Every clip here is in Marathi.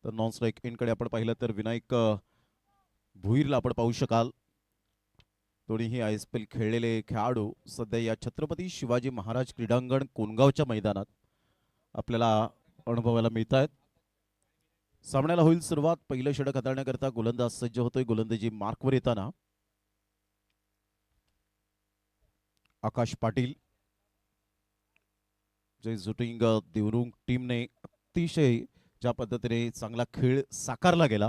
तर नॉन स्ट्राईक इनकडे आपण पाहिलं तर विनायक भुईरला आपण पाहू शकाल. दोन्हीही ISPL खेळलेले खेळाडू सध्या या छत्रपती शिवाजी महाराज क्रीडांगण कोणगावच्या मैदानात आपल्याला अनुभवायला मिळत आहेत. सामन्याला होईल सुरुवात. पहिलं षटक हाताळण्याकरता गोलंदाज सज्ज होतोय. गोलंदाजी मार्कवर येताना आकाश पाटील. जे शूटिंग देवरुंग टीमने अतिशय ज्या पद्धतीने चांगला खेळ साकारला गेला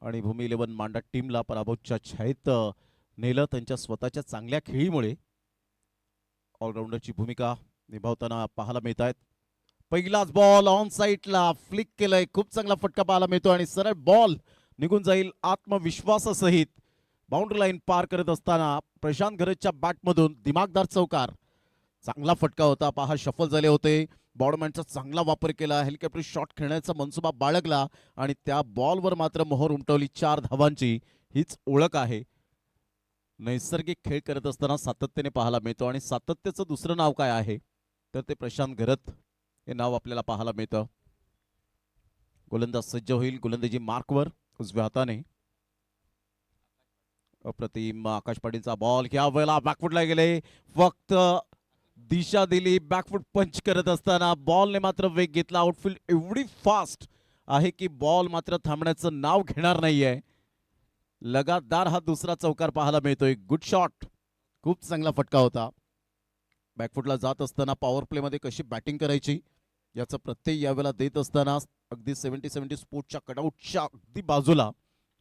आणि भूमी 11 मांडा टीमला पराभवच्या छायेत नेलं. त्यांच्या स्वतःच्या चांगल्या खेळीमुळे ऑलराऊंडरची भूमिका निभावताना पाहायला मिळत आहेत. पहिलाच बॉल ऑन साईडला फ्लिक केलंय. खूप चांगला फटका पाहायला मिळतो आणि सरळ बॉल निघून जाईल आत्मविश्वासासहित. बाउंड्री लाईन पार करत असताना प्रशांत घरतच्या बॅटमधून दिमागदार चौकार. चांगला फटका होता. पहा शफल झाले होते. बॉडमॅनचा चांगला वापर केला. हेलिकॉप्टर शॉट खेळण्याचा मनसुबा बाळगला आणि त्या बॉलवर मात्र मोहर उमटवली. 4 धावांची हीच ओळख आहे. नैसर्गिक खेळ करत असताना सातत्याने पाहायला मिळतो आणि सातत्याचं दुसरं नाव काय आहे तर ते प्रशांत घरत हे नाव आपल्याला पाहायला मिळतं. गोलंदाज सज्ज होईल. गोलंदाजी मार्कवर उजव्या हाताने. अप्रतिम आकाश पाटीलचा बॉल या वेळेला बॅकफुटला गेले. फक्त दिशा दिली. बॅकफुट पंच करत असताना बॉलने मात्र वेग घेतला. आउटफील्ड एवढी फास्ट आहे की बॉल मात्र थांबण्याचं नाव घेणार नाहीये. लगातार हा दुसरा चौकार पाहायला मिळतोय. Good shot. खूप चांगला फटका होता. बॅकफुटला जात असताना पॉवर प्ले मध्ये कशी बॅटिंग करायची याचा प्रत्यय यावेळेला देत असताना अगदी 70-70 स्पोर्टच्या कटआउटच्या अगदी बाजूला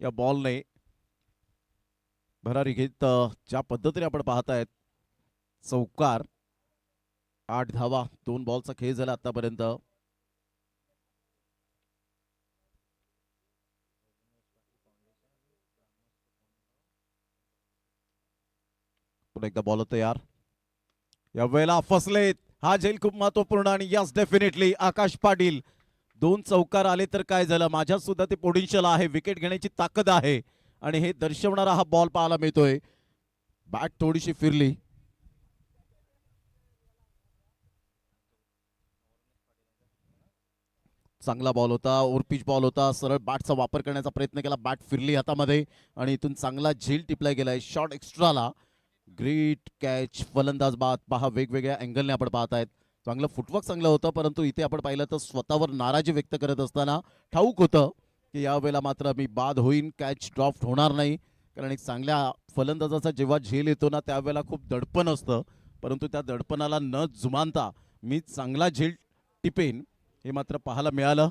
या बॉलने भरारी घेत ज्या पद्धतीने आपण पाहतायत चौकार. 8 धावा 2 बॉलचा खेळ झाला आतापर्यंत. पुन्हा एकदा बॉल तयार. या वेळेला फसलेत. हा झेल खूप महत्वपूर्ण आणि यस डेफिनेटली आकाश पाटील 2 चौकार आले तर काय झालं. माझ्यात सुद्धा ते पोटेन्शियल आहे. विकेट घेण्याची ताकद आहे आणि हे दर्शवणारा हा बॉल पाहायला मिळतोय. बॅट थोडीशी फिरली. चांगला बॉल होता. ओव्हरपिच बॉल होता. सरळ बॅटचा वापर करण्याचा प्रयत्न केला. बॅट फिरली हातामध्ये आणि इथून चांगला झेल टिपला गेलाय. शॉट एक्स्ट्राला. Great catch. फलंदाज बाद. पहा वेगवेगळ्या अँगलने आपण पाहतायत. चांगलं फुटवर्क चांगलं होतं परंतु इथे आपण पाहिलं तर स्वतःवर नाराजी व्यक्त करत असताना ठाऊक होतं की यावेळेला मात्र मी बाद होईन. कॅच ड्रॉप होणार नाही कारण एक चांगल्या फलंदाजाचा जेव्हा झेल येतो ना त्यावेळेला खूप दडपण असतं परंतु त्या दडपणाला न जुमानता मी चांगला झेल टिपेन हे मात्र पाहायला मिळालं.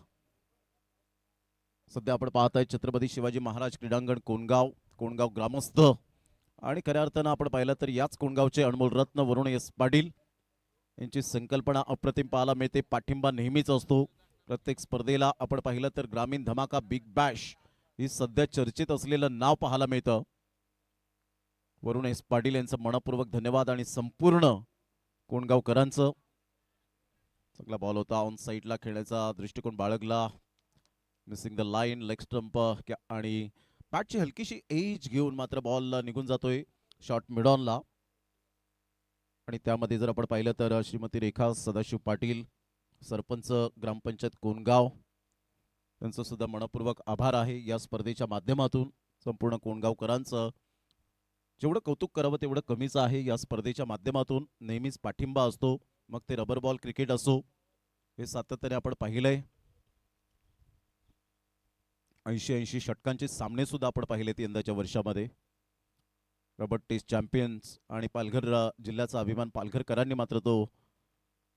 सध्या आपण पाहताय छत्रपती शिवाजी महाराज क्रीडांगण कोणगाव. कोणगाव ग्रामस्थ आणि खऱ्या अर्थानं आपण पाहिलं तर याच कोणगावचे अनमोल रत्न वरुण एस पाटील यांची संकल्पना अप्रतिम पाहायला मिळते. पाठिंबा नेहमीच असतो. प्रत्येक स्पर्धेला आपण पाहिलं तर ग्रामीण धमाका बिग बॅश ही सध्या चर्चेत असलेलं नाव पाहायला मिळतं. वरुण एस पाटील यांचं मनपूर्वक धन्यवाद आणि संपूर्ण कोणगावकरांचं. चांगला बॉल होता. ऑन साईडला खेळण्याचा दृष्टिकोन बाळगला. Missing the line. Leg stump आणि बॅटची हलकीशी एज घेऊन मात्र बॉल निघून जातोय शॉर्ट मिड ऑनला. आणि त्यामध्ये जर आपण पाहिलं तर श्रीमती रेखा सदाशिव पाटील सरपंच ग्रामपंचायत कोणगाव त्यांचं सुद्धा मनपूर्वक आभार आहे. या स्पर्धेच्या माध्यमातून संपूर्ण कोणगावकरांचं जेवढं कौतुक करावं तेवढं कमीच आहे. या स्पर्धेच्या माध्यमातून नेहमीच पाठिंबा असतो. मग ते रबर बॉल क्रिकेट असो हे सातत्याने आपण पाहिलंय. 80 षटकांचे सामने सुद्धा आपण पाहिलेत यंदाच्या वर्षामध्ये. रबर टेस्ट चॅम्पियन्स आणि पालघर जिल्ह्याचा अभिमान पालघरकरांनी मात्र तो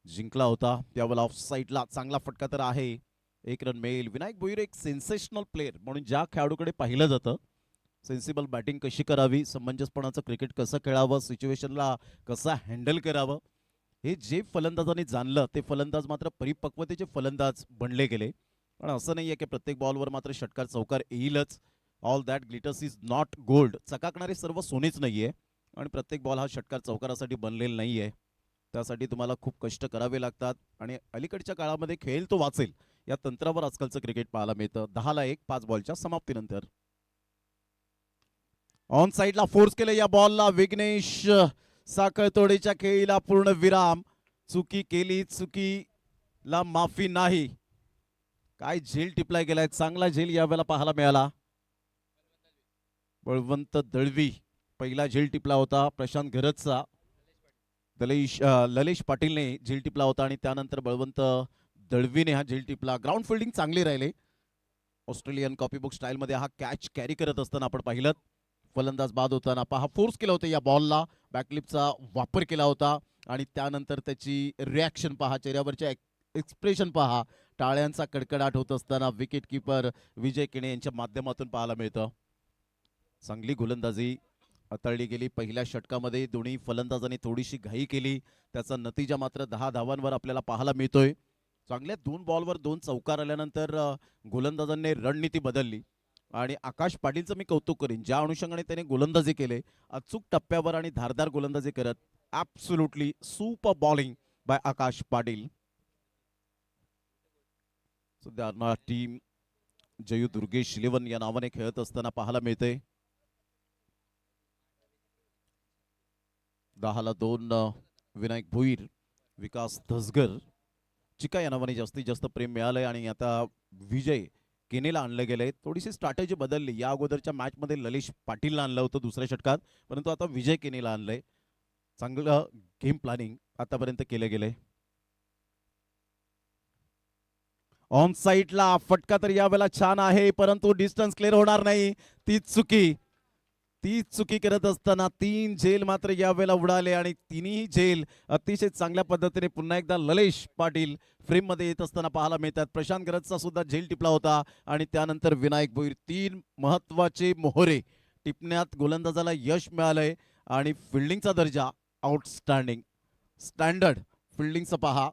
जिंकला होता. त्यावेळेला ऑफ साईडला चांगला फटका तर आहे. 1 रन मिळेल. विनायक भोईर एक सेन्सेशनल प्लेअर म्हणून ज्या खेळाडूकडे पाहिलं जातं सेन्सिबल बॅटिंग कशी करावी, समंजसपणाचं क्रिकेट कसं खेळावं, सिच्युएशनला कसं हँडल करावं हे जे फलंदाजांनी जाणलं ते फलंदाज मात्र परिपक्वतेचे फलंदाज बनले गेले. पण असं नाहीये की प्रत्येक बॉलवर मात्र षटकार चौकार येईलच. All that glitters is not gold. चकाकणारे सर्व सोनेच नाहीये आणि प्रत्येक बॉल हा षटकार चौकारासाठी बनलेला नाहीये. त्यासाठी तुम्हाला खूप कष्ट करावे लागतात आणि अलीकडच्या काळामध्ये खेळ तो वाचेल या तंत्रावर आजकालचं क्रिकेट पाहायला मिळतं. 10-1 5 बॉलच्या समाप्तीनंतर. ऑन साईडला फोर्स केले या बॉलला. विघ्नेश साखळतोडीच्या खेळीला पूर्ण विराम. चुकी केली, चुकीला माफी नाही. काय झेल टिपला गेलाय, चांगला झेल यावेळेला पाहायला मिळाला. बळवंत दळवी पहिला झेल टिपला होता प्रशांत घरतचा. ललेश पाटीलने झेल टिपला होता आणि त्यानंतर बळवंत दळवीने हा झेल टिपला. ग्राउंड फिल्डिंग चांगली राहिले. ऑस्ट्रेलियन कॉपीबुक स्टाईलमध्ये हा कॅच कॅरी करत असताना आपण पाहिलं. फलंदाज बाद होताना पहा फोर्स केला होता या बॉलला, बॅकलिपचा वापर केला होता आणि त्यानंतर त्याची रिॲक्शन पहा, चेहऱ्यावरच्या एक्सप्रेशन पहा, टाळ्यांचा कडकडाट होत असताना विकेट किपर विजय केणे यांच्या माध्यमातून पाहायला मिळतं. चांगली गोलंदाजी हाताळली गेली पहिल्या षटकामध्ये. दोन्ही फलंदाजांनी थोडीशी घाई केली, त्याचा नतीजा मात्र 10 धावांवर आपल्याला पाहायला मिळतोय. चांगल्या 2 बॉलवर 2 चौकार आल्यानंतर गोलंदाजांनी रणनीती बदलली आणि आकाश पाटीलचं मी कौतुक करीन, ज्या अनुषंगाने त्याने गोलंदाजी केले अचूक टप्प्यावर आणि धारदार गोलंदाजी करत. ॲब्सोल्युटली सुपर बॉलिंग बाय आकाश पाटील. सध्या टीम जयू दुर्गेश 11 या नावाने खेळत असताना पाहायला मिळते. 10-2 विनायक भोईर, विकास धसगर, चिका या नावाने जास्तीत जास्त प्रेम मिळालंय आणि आता विजय केनेला आणलं गेलंय. थोडीशी स्ट्रॅटेजी बदलली. या अगोदरच्या मॅचमध्ये ललेश पाटीलला आणलं होतं दुसऱ्या षटकात, परंतु आता विजय केनेला आणलंय. चांगलं गेम प्लॅनिंग आतापर्यंत केलं गेलंय. ऑन साईडला फटका तर यावेळेला छान आहे, परंतु डिस्टन्स क्लिअर होणार नाही. तीच चुकी करत असताना 3 झेल मात्र यावेळेला उडाले आणि तिन्ही झेल अतिशय चांगल्या पद्धतीने पुन्हा एकदा ललेश पाटील फ्रेम मध्ये येत असताना पाहायला मिळतात. प्रशांत गरजचा सुद्धा झेल टिपला होता आणि त्यानंतर विनायक भोईर. 3 महत्वाचे मोहरे टिपण्यात गोलंदाजाला यश मिळालंय आणि फिल्डिंगचा दर्जा आउटस्टँडिंग. स्टँडर्ड फिल्डिंगचं पहा,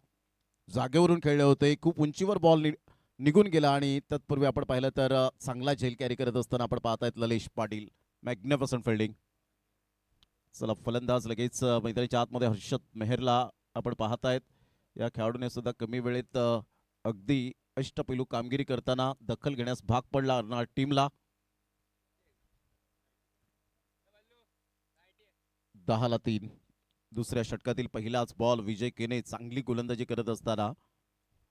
जागेवरून खेळले होते, खूप उंचीवर बॉल निघून गेला आणि तत्पूर्वी आपण पाहिलं तर चांगला झेल कॅरी करत असताना आपण पाहतायत ललेश पाटील. Magnificent fielding. चला फलंदाज लगेच मैदानाच्या आतमध्ये हर्षद मेहरला आपण पाहतायत. या खेळाडूने सुद्धा कमी वेळेत अगदी अष्टपैलू कामगिरी करताना दखल घेण्यास भाग पडला अर्नाळ टीमला. 10-3 दुसऱ्या षटकातील पहिलाच बॉल. विजय केने चांगली गोलंदाजी करत असताना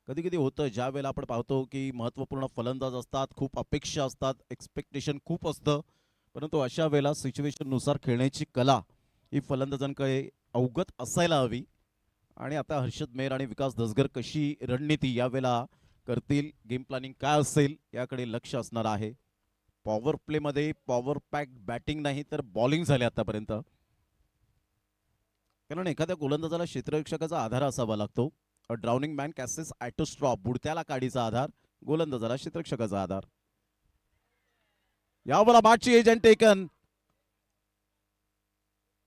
कधी कधी होतं ज्या वेळेला आपण पाहतो की महत्त्वपूर्ण फलंदाज असतात, खूप अपेक्षा असतात, एक्सपेक्टेशन खूप असतं, परंतु अशा वेळेला सिच्युएशननुसार खेळण्याची कला ही फलंदाजांकडे अवगत असायला हवी. आणि आता हर्षद मेहर आणि विकास धसगर कशी रणनीती यावेळेला करतील, गेम प्लॅनिंग काय असेल याकडे लक्ष असणार आहे. पॉवर प्लेमध्ये पॉवर पॅक बॅटिंग नाही तर बॉलिंग झाले आतापर्यंत, कारण एखाद्या गोलंदाजाला क्षेत्ररक्षकाचा आधार असावा लागतो. A drowning man catches at a straw, बुडत्याला काडीचा आधार, गोलंदाजाला क्षेत्ररक्षकाचा आधार. यावेळेला मॅचची एजंट टेकन,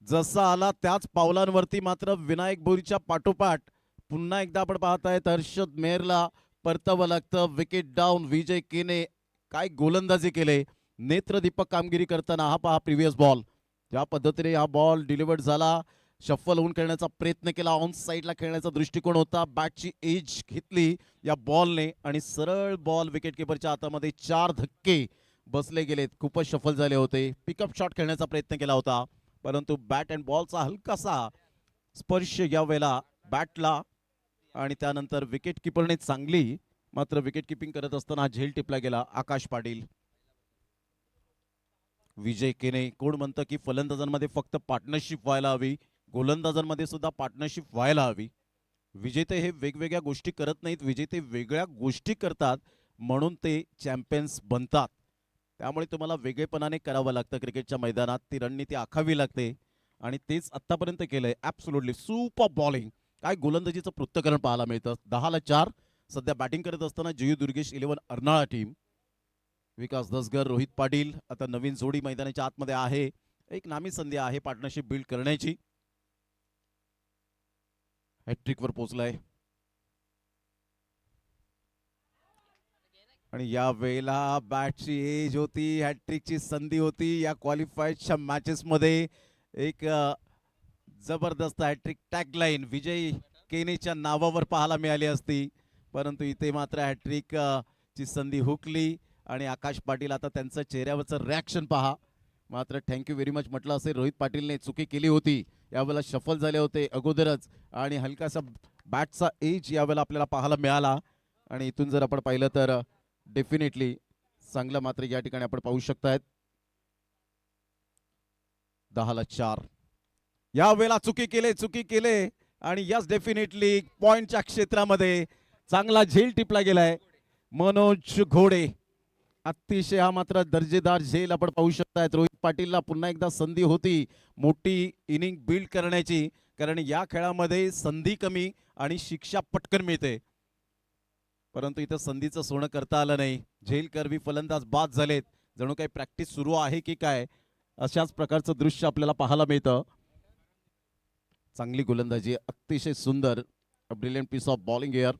जसा आला त्याच पावलांवरती मात्र विनायक भोईरच्या पाठोपाठ पुन्हा एकदा आपण पाहतायत हर्षद मेहरला परतावं लागतं. Wicket down. विजय केने काय गोलंदाजी केले, नेत्रदीपक कामगिरी करताना. हा पहा प्रिव्हियस बॉल, ज्या पद्धतीने हा बॉल डिलिव्हर्ड झाला, शफल होऊन खेळण्याचा प्रयत्न केला, ऑन साईडला खेळण्याचा दृष्टिकोन होता, बॅटची एज घेतली या बॉलने आणि सरळ बॉल विकेट किपरच्या हातामध्ये. 4 धक्के बसले गेलेत, खूपच शफल झाले होते. पिकअप शॉट खेळण्याचा प्रयत्न केला होता, परंतु बॅट अँड बॉलचा हलकासा स्पर्श या वेळेला बॅटला आणि त्यानंतर विकेट किपरने चांगली मात्र विकेट किपिंग करत असताना झेल टिपला गेला. आकाश पाटील. विजय केने. कोण म्हणतं की फलंदाजांमध्ये फक्त पार्टनरशिप व्हायला हवी, गोलंदाजांमध्ये सुद्धा पार्टनरशिप व्हायला हवी. विजेते हे वेगवेगळ्या गोष्टी करत नाहीत, विजेते वेगळ्या गोष्टी करतात म्हणून ते चॅम्पियन्स बनतात. त्यामुळे तुम्हाला वेगळेपणाने करावं लागतं क्रिकेटच्या मैदानात, ती रणनीती आखावी लागते आणि तेच आतापर्यंत केलंय. ॲब्सोल्युटली सुपर बॉलिंग, काय गोलंदाजीचं पृथक्करण पाहायला मिळतं. 10-4 सध्या बॅटिंग करत असताना जयू दुर्गेश 11 अर्नाळा टीम. विकास धसगर, रोहित पाटील आता नवीन जोडी मैदानाच्या आतमध्ये आहे. एक नामी संधी आहे पार्टनरशिप बिल्ड करण्याची. हॅट्रिक वर पोहोचलाय आणि या वेळेला बॅटची एज होती, हॅट्रिकची संधी होती. या क्वालिफायडच्या मॅचेस मध्ये एक जबरदस्त हॅट्रिक टॅगलाईन विजय केनेच्या नावावर पाहायला मिळाली असती, परंतु इथे मात्र हॅट्रिक ची संधी हुकली आणि आकाश पाटील आता त्यांचं चेहऱ्यावरचं रिॲक्शन पहा. मात्र थँक्यू व्हेरी मच म्हटलं असेल. रोहित पाटीलने चुकी केली होती, यावेळेला शफल झाले होते अगोदरच आणि हलकासा बॅटचा एज यावेळेला आपल्याला पाहायला मिळाला आणि इथून जर आपण पाहिलं तर डेफिनेटली चांगलं मात्र या ठिकाणी आपण पाहू शकतायत. 10-4 या वेळेला चुकी केले आणि यस डेफिनेटली पॉइंटच्या क्षेत्रामध्ये चांगला झेल टिपला गेलाय. मनोज घोडे अतिशय हा मात्र दर्जेदार झेल आपण पाहू शकतायत. रोहित पाटीलला पुन्हा एकदा संधी होती मोठी इनिंग बिल्ड करण्याची, कारण या खेळामध्ये संधी कमी आणि शिक्षा पटकन मिळते, परंतु इथं संधीचं सोनं करता आलं नाही. झेल करवी फलंदाज बाद झालेत. जणू काही प्रॅक्टिस सुरू आहे की काय अशाच प्रकारचं दृश्य आपल्याला पाहायला मिळतं. चांगली गोलंदाजी, अतिशय सुंदर, ब्रिलियंट पीस ऑफ बॉलिंग एअर.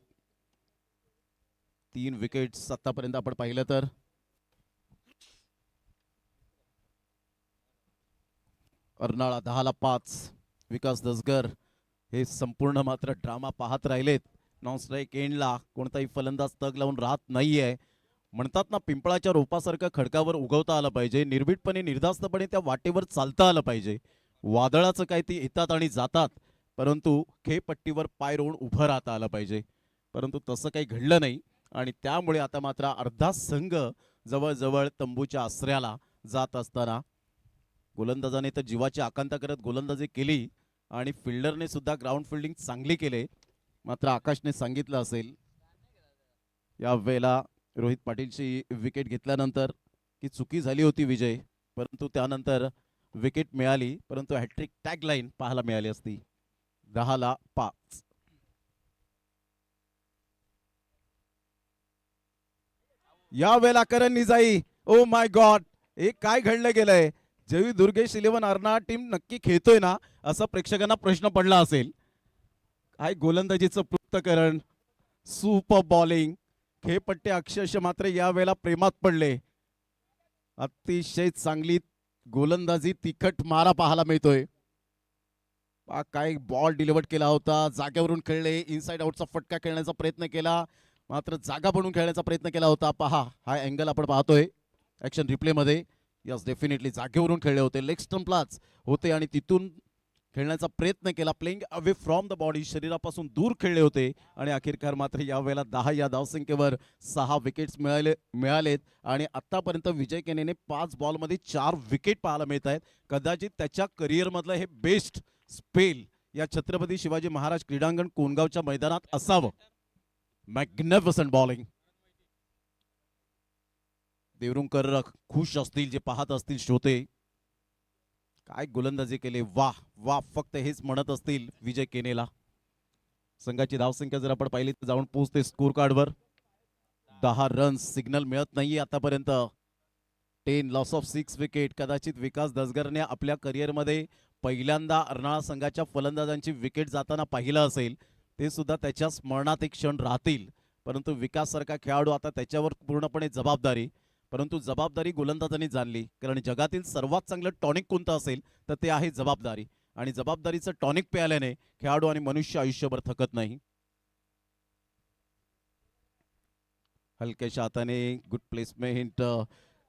3 विकेट्स आतापर्यंत आपण पाहिलं तर. अर्नाळा 10-5. विकास दसगर हे संपूर्ण मात्र ड्रामा पाहत राहिलेत. नॉन स्ट्राईक एंडला कोणताही फलंदाज तग लावून राहत नाहीये. म्हणतात ना, पिंपळाच्या रोपासारखं खडकावर उगवता आलं पाहिजे, निर्भीडपणे निर्धास्तपणे त्या वाटेवर चालता आलं पाहिजे. वादळाचं काय ती येतात आणि जातात, परंतु खेळपट्टीवर पाय रोवून उभं राहता आलं पाहिजे, परंतु तसं काही घडलं नाही. आणि त्यामुळे आता मात्र अर्धा संघ जवळजवळ तंबूच्या आश्रयाला जात असताना गोलंदाजाने तर जीवाची आकांक्षा करत गोलंदाजी केली आणि फिल्डरने सुद्धा ग्राउंड फिल्डिंग चांगली केले. मात्र आकाशने सांगितलं असेल या वेळेला रोहित पाटीलची विकेट घेतल्यानंतर की चुकी झाली होती विजय, परंतु त्यानंतर विकेट मिळाली, परंतु हॅट्रिक टॅग लाईन पाहायला मिळाली असती. 10-5. या वेळेला करण निजाई, ओ माय गॉड, हे काय घडलं गेलंय. जेवी दुर्गेश 11 अर्नाळा टीम नक्की खेळतोय ना असा प्रेक्षकांना प्रश्न पडला असेल. काय गोलंदाजीचं पृथक्करण, सुपर बॉलिंग, खेळपट्टे अक्षरशः मात्र या वेळेला प्रेमात पडले. अतिशय चांगली गोलंदाजी, तिखट मारा पाहायला मिळतोय. काय बॉल डिलिव्हर केला होता, जागेवरून खेळले, इनसाइड आउटचा फटका खेळण्याचा प्रयत्न केला, मात्र जागा बनवून खेळण्याचा प्रयत्न केला होता. पहा हा अँगल आपण पाहतोय ऍक्शन रिप्ले मध्ये. यस डेफिनेटली जागेवरून खेळले होते, लेग स्टंपलाच होते आणि तिथून खेळण्याचा प्रयत्न केला. Playing away from the body, शरीरापासून दूर खेळले होते आणि अखेरकार मात्र या वेळेला 10 या धावसंख्येवर 6 विकेट्स मिळालेत. आणि आतापर्यंत विजय केनेने 5 बॉलमध्ये 4 विकेट पाहायला मिळत आहेत. कदाचित त्याच्या करिअरमधलं हे बेस्ट स्पेल या छत्रपती शिवाजी महाराज क्रीडांगण कोणगावच्या मैदानात असावं. Magnificent bowling. देवरुंकर खुश असतील, जे पाहत असतील श्रोते. काय गोलंदाजी केली, वाह वाह, फक्त हेच म्हणत असतील विजय केनेला. संघाची धावसंख्या जर आपण पाहिली तर जाऊन पोहोचते स्कोर कार्डवर. 10 रन्स, सिग्नल मिळत नाहीये आतापर्यंत. 10 लॉस ऑफ 6 विकेट. कदाचित विकास दसगरने आपल्या करिअरमध्ये पहिल्यांदा अर्नाळा संघाच्या फलंदाजांची विकेट जाताना पाहिलं असेल. ते सुद्धा त्याच्या स्मरणात एक क्षण राहतील, परंतु विकास सारखा खेळाडू, आता त्याच्यावर पूर्णपणे जबाबदारी. परंतु जबाबदारी गोलंदाजांनी जाणली, कारण जगातील सर्वात चांगलं टॉनिक कोणतं असेल तर ते आहे जबाबदारी. आणि जबाबदारीचं टॉनिक प्यायल्याने खेळाडू आणि मनुष्य आयुष्यभर थकत नाही. हलक्याच्या हाताने गुड प्लेसमेंट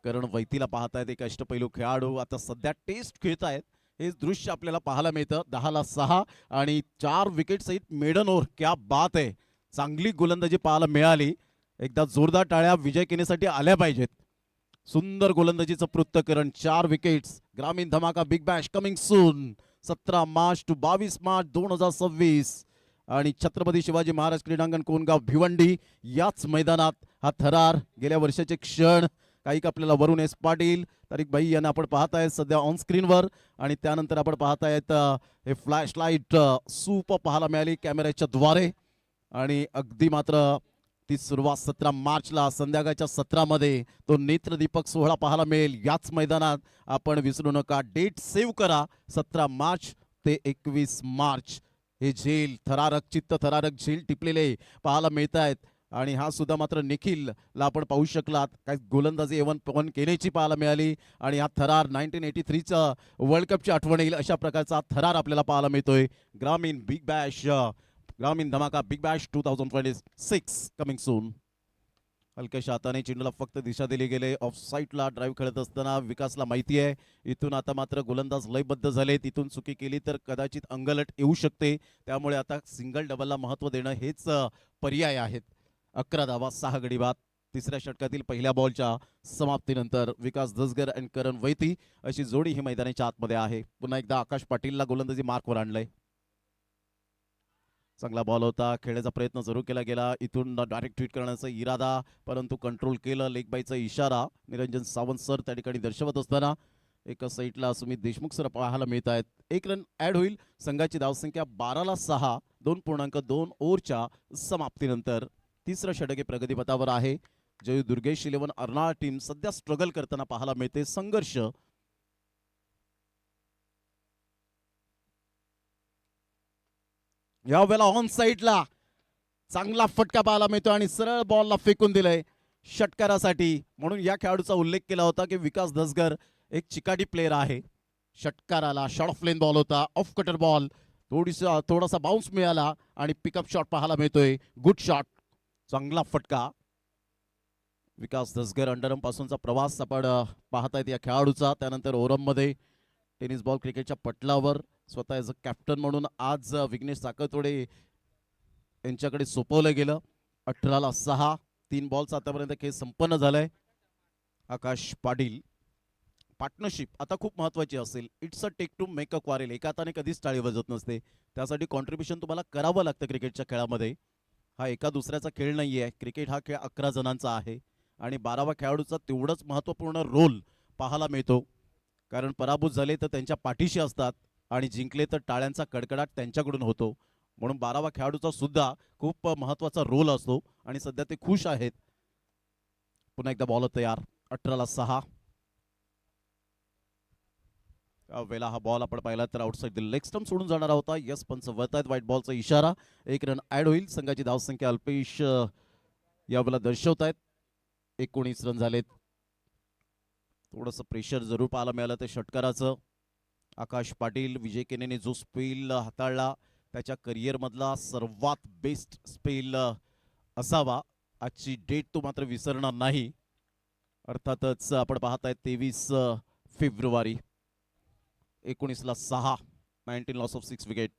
करण वैतीला पाहतायत. एक अष्टपैलू खेळाडू आता सध्या टेस्ट खेळतायत, हे दृश्य आपल्याला पाहायला मिळतं. 10-6 आणि 4 विकेट सहित मेडन ओव्हर. क्या बात आहे, चांगली गोलंदाजी पाहायला मिळाली. एकदा जोरदार टाळ्या विजय केनेसाठी आल्या पाहिजेत. सुंदर गोलंदाजीचं पृथक्करण, 4 विकेट्स. ग्रामीण धमाका big Bash coming soon. 17 March two 22 March 2026 आणि छत्रपती शिवाजी महाराज क्रीडांगण कोणगाव भिवंडी याच मैदानात हा थरार. गेल्या वर्षाचे क्षण काही आपल्याला वरुण एस पाटील, तारिक भाई यांना आपण पाहताय सध्या ऑन स्क्रीनवर. आणि त्यानंतर आपण पाहतायत हे फ्लॅश लाईट सुपर पाहायला मिळाली कॅमेऱ्याच्या द्वारे. आणि अगदी मात्र ती सुरुवात 17 मार्चला संध्याकाळच्या 17 मध्ये तो नेत्रदीपक सोहळा पाहायला मिळेल याच मैदानात. आपण विसरू नका, डेट सेव्ह करा, 17 मार्च ते 21 मार्च. हे झेल थरारक, चित्त थरारक झेल टिपलेले पाहायला मिळत आहेत. आणि हा सुद्धा मात्र निखिलला आपण पाहू शकलात, काय गोलंदाजी एवन पवन केनेची पाहायला मिळाली. आणि हा थरार 1983चा वर्ल्ड कपची आठवण येईल अशा प्रकारचा थरार आपल्याला पाहायला मिळतोय. ग्रामीण बिग बॅश, ग्रामीण धमाका बिग बॅश 2026 कमिंग सून. हलक्याच्या हाताने चेंडूला फक्त दिशा दिली गेले. ऑफ साईडला ड्राईव्ह खेळत असताना विकासला माहिती आहे इथून आता मात्र गोलंदाज लयबद्ध झाले. तिथून चुकी केली तर कदाचित अंगलट येऊ शकते, त्यामुळे आता सिंगल डबलला महत्त्व देणं हेच पर्याय आहेत. 11 धावा 6 गडी बाद. तिसऱ्या षटकातील पहिल्या बॉलच्या समाप्तीनंतर विकास दसगर आणि करण वैती अशी जोडी ही मैदानाच्या आतमध्ये आहे. पुन्हा एकदा आकाश पाटीलला गोलंदाजी मार्कवर आणलंय. चांगला बॉल होता, खेळण्याचा प्रयत्न जरूर केला गेला, इथून डायरेक्ट ट्विट करण्याचा इरादा, परंतु कंट्रोल केलं. लेग बायचा इशारा निरंजन सावंत सर त्या ठिकाणी दर्शवत असताना एका साईडला सुमित देशमुख सर पाहायला मिळत आहेत. 1 रन ऍड होईल. संघाची धावसंख्या 12-6 2.2 ओव्हरच्या समाप्तीनंतर. तिसरं षटक हे प्रगतीपथावर आहे. जयू दुर्गेश 11 अर्नाळा टीम सध्या स्ट्रगल करताना पाहायला मिळते. संघर्ष यावेळेला ऑन साईडला चांगला फटका पाहायला मिळतो आणि सरळ बॉलला फेकून दिलंय षटकारासाठी. म्हणून या खेळाडूचा उल्लेख केला होता की विकास दसगर एक चिकाटी प्लेअर आहे. षटकाराला शॉर्ट ऑफ लेन बॉल होता, ऑफ कटर बॉल, थोडासा बाउन्स मिळाला आणि पिकअप शॉट पाहायला मिळतोय. गुड शॉट, चांगला फटका. विकास दसगर अंडरम पासूनचा प्रवास आपण पाहतायत या खेळाडूचा. त्यानंतर ओरममध्ये टेनिस बॉल क्रिकेटच्या पटलावर स्वतः ॲज अ कॅप्टन म्हणून आज विघ्नेश साखरतोडे यांच्याकडे सोपवलं गेलं. 18-6 3 बॉलचा आतापर्यंत खेळ संपन्न झालाय. आकाश पाटील पार्टनरशिप आता खूप महत्वाची असेल. It's a take two make a quarrel. एका हाताने कधीच टाळी वाजत नसते. त्यासाठी कॉन्ट्रीब्युशन तुम्हाला करावं लागतं क्रिकेटच्या खेळामध्ये. हा एका दुसऱ्याचा खेळ नाही आहे. क्रिकेट हा खेळ 11 जणांचा आहे आणि 12व्या खेळाडूचा तेवढंच महत्त्वपूर्ण रोल पाहायला मिळतो. कारण पराभूत झाले तर त्यांच्या पाठीशी असतात आणि जिंकले तर टाळ्यांचा कडकडाट त्यांच्याकडून होतो. म्हणून 12व्या खेळाडूचा सुद्धा खूप महत्त्वाचा रोल असतो आणि सध्या ते खुश आहेत. पुन्हा एकदा बॉल तयार. 18-6 वेळेला हा बॉल आपण पाहिला तर आउटसाइड द लेग स्टंप सोडून जाणार होता. यस पंच वरतायत. व्हाईट बॉलचा इशारा. 1 रन ऍड होईल. संघाची धावसंख्या अल्पेश यावेळेला दर्शवतायत. 19 रन झालेत. थोडंसं प्रेशर जरूर पाहायला मिळालं ते षटकाराचं. आकाश पाटील विजय केनेने जो स्पेल हाताळला त्याच्या करिअरमधला सर्वात बेस्ट स्पेल असावा. आजची डेट तो मात्र विसरणार नाही. अर्थातच आपण पाहताय 23 फेब्रुवारी. 19-6 19 loss of 6 wicket.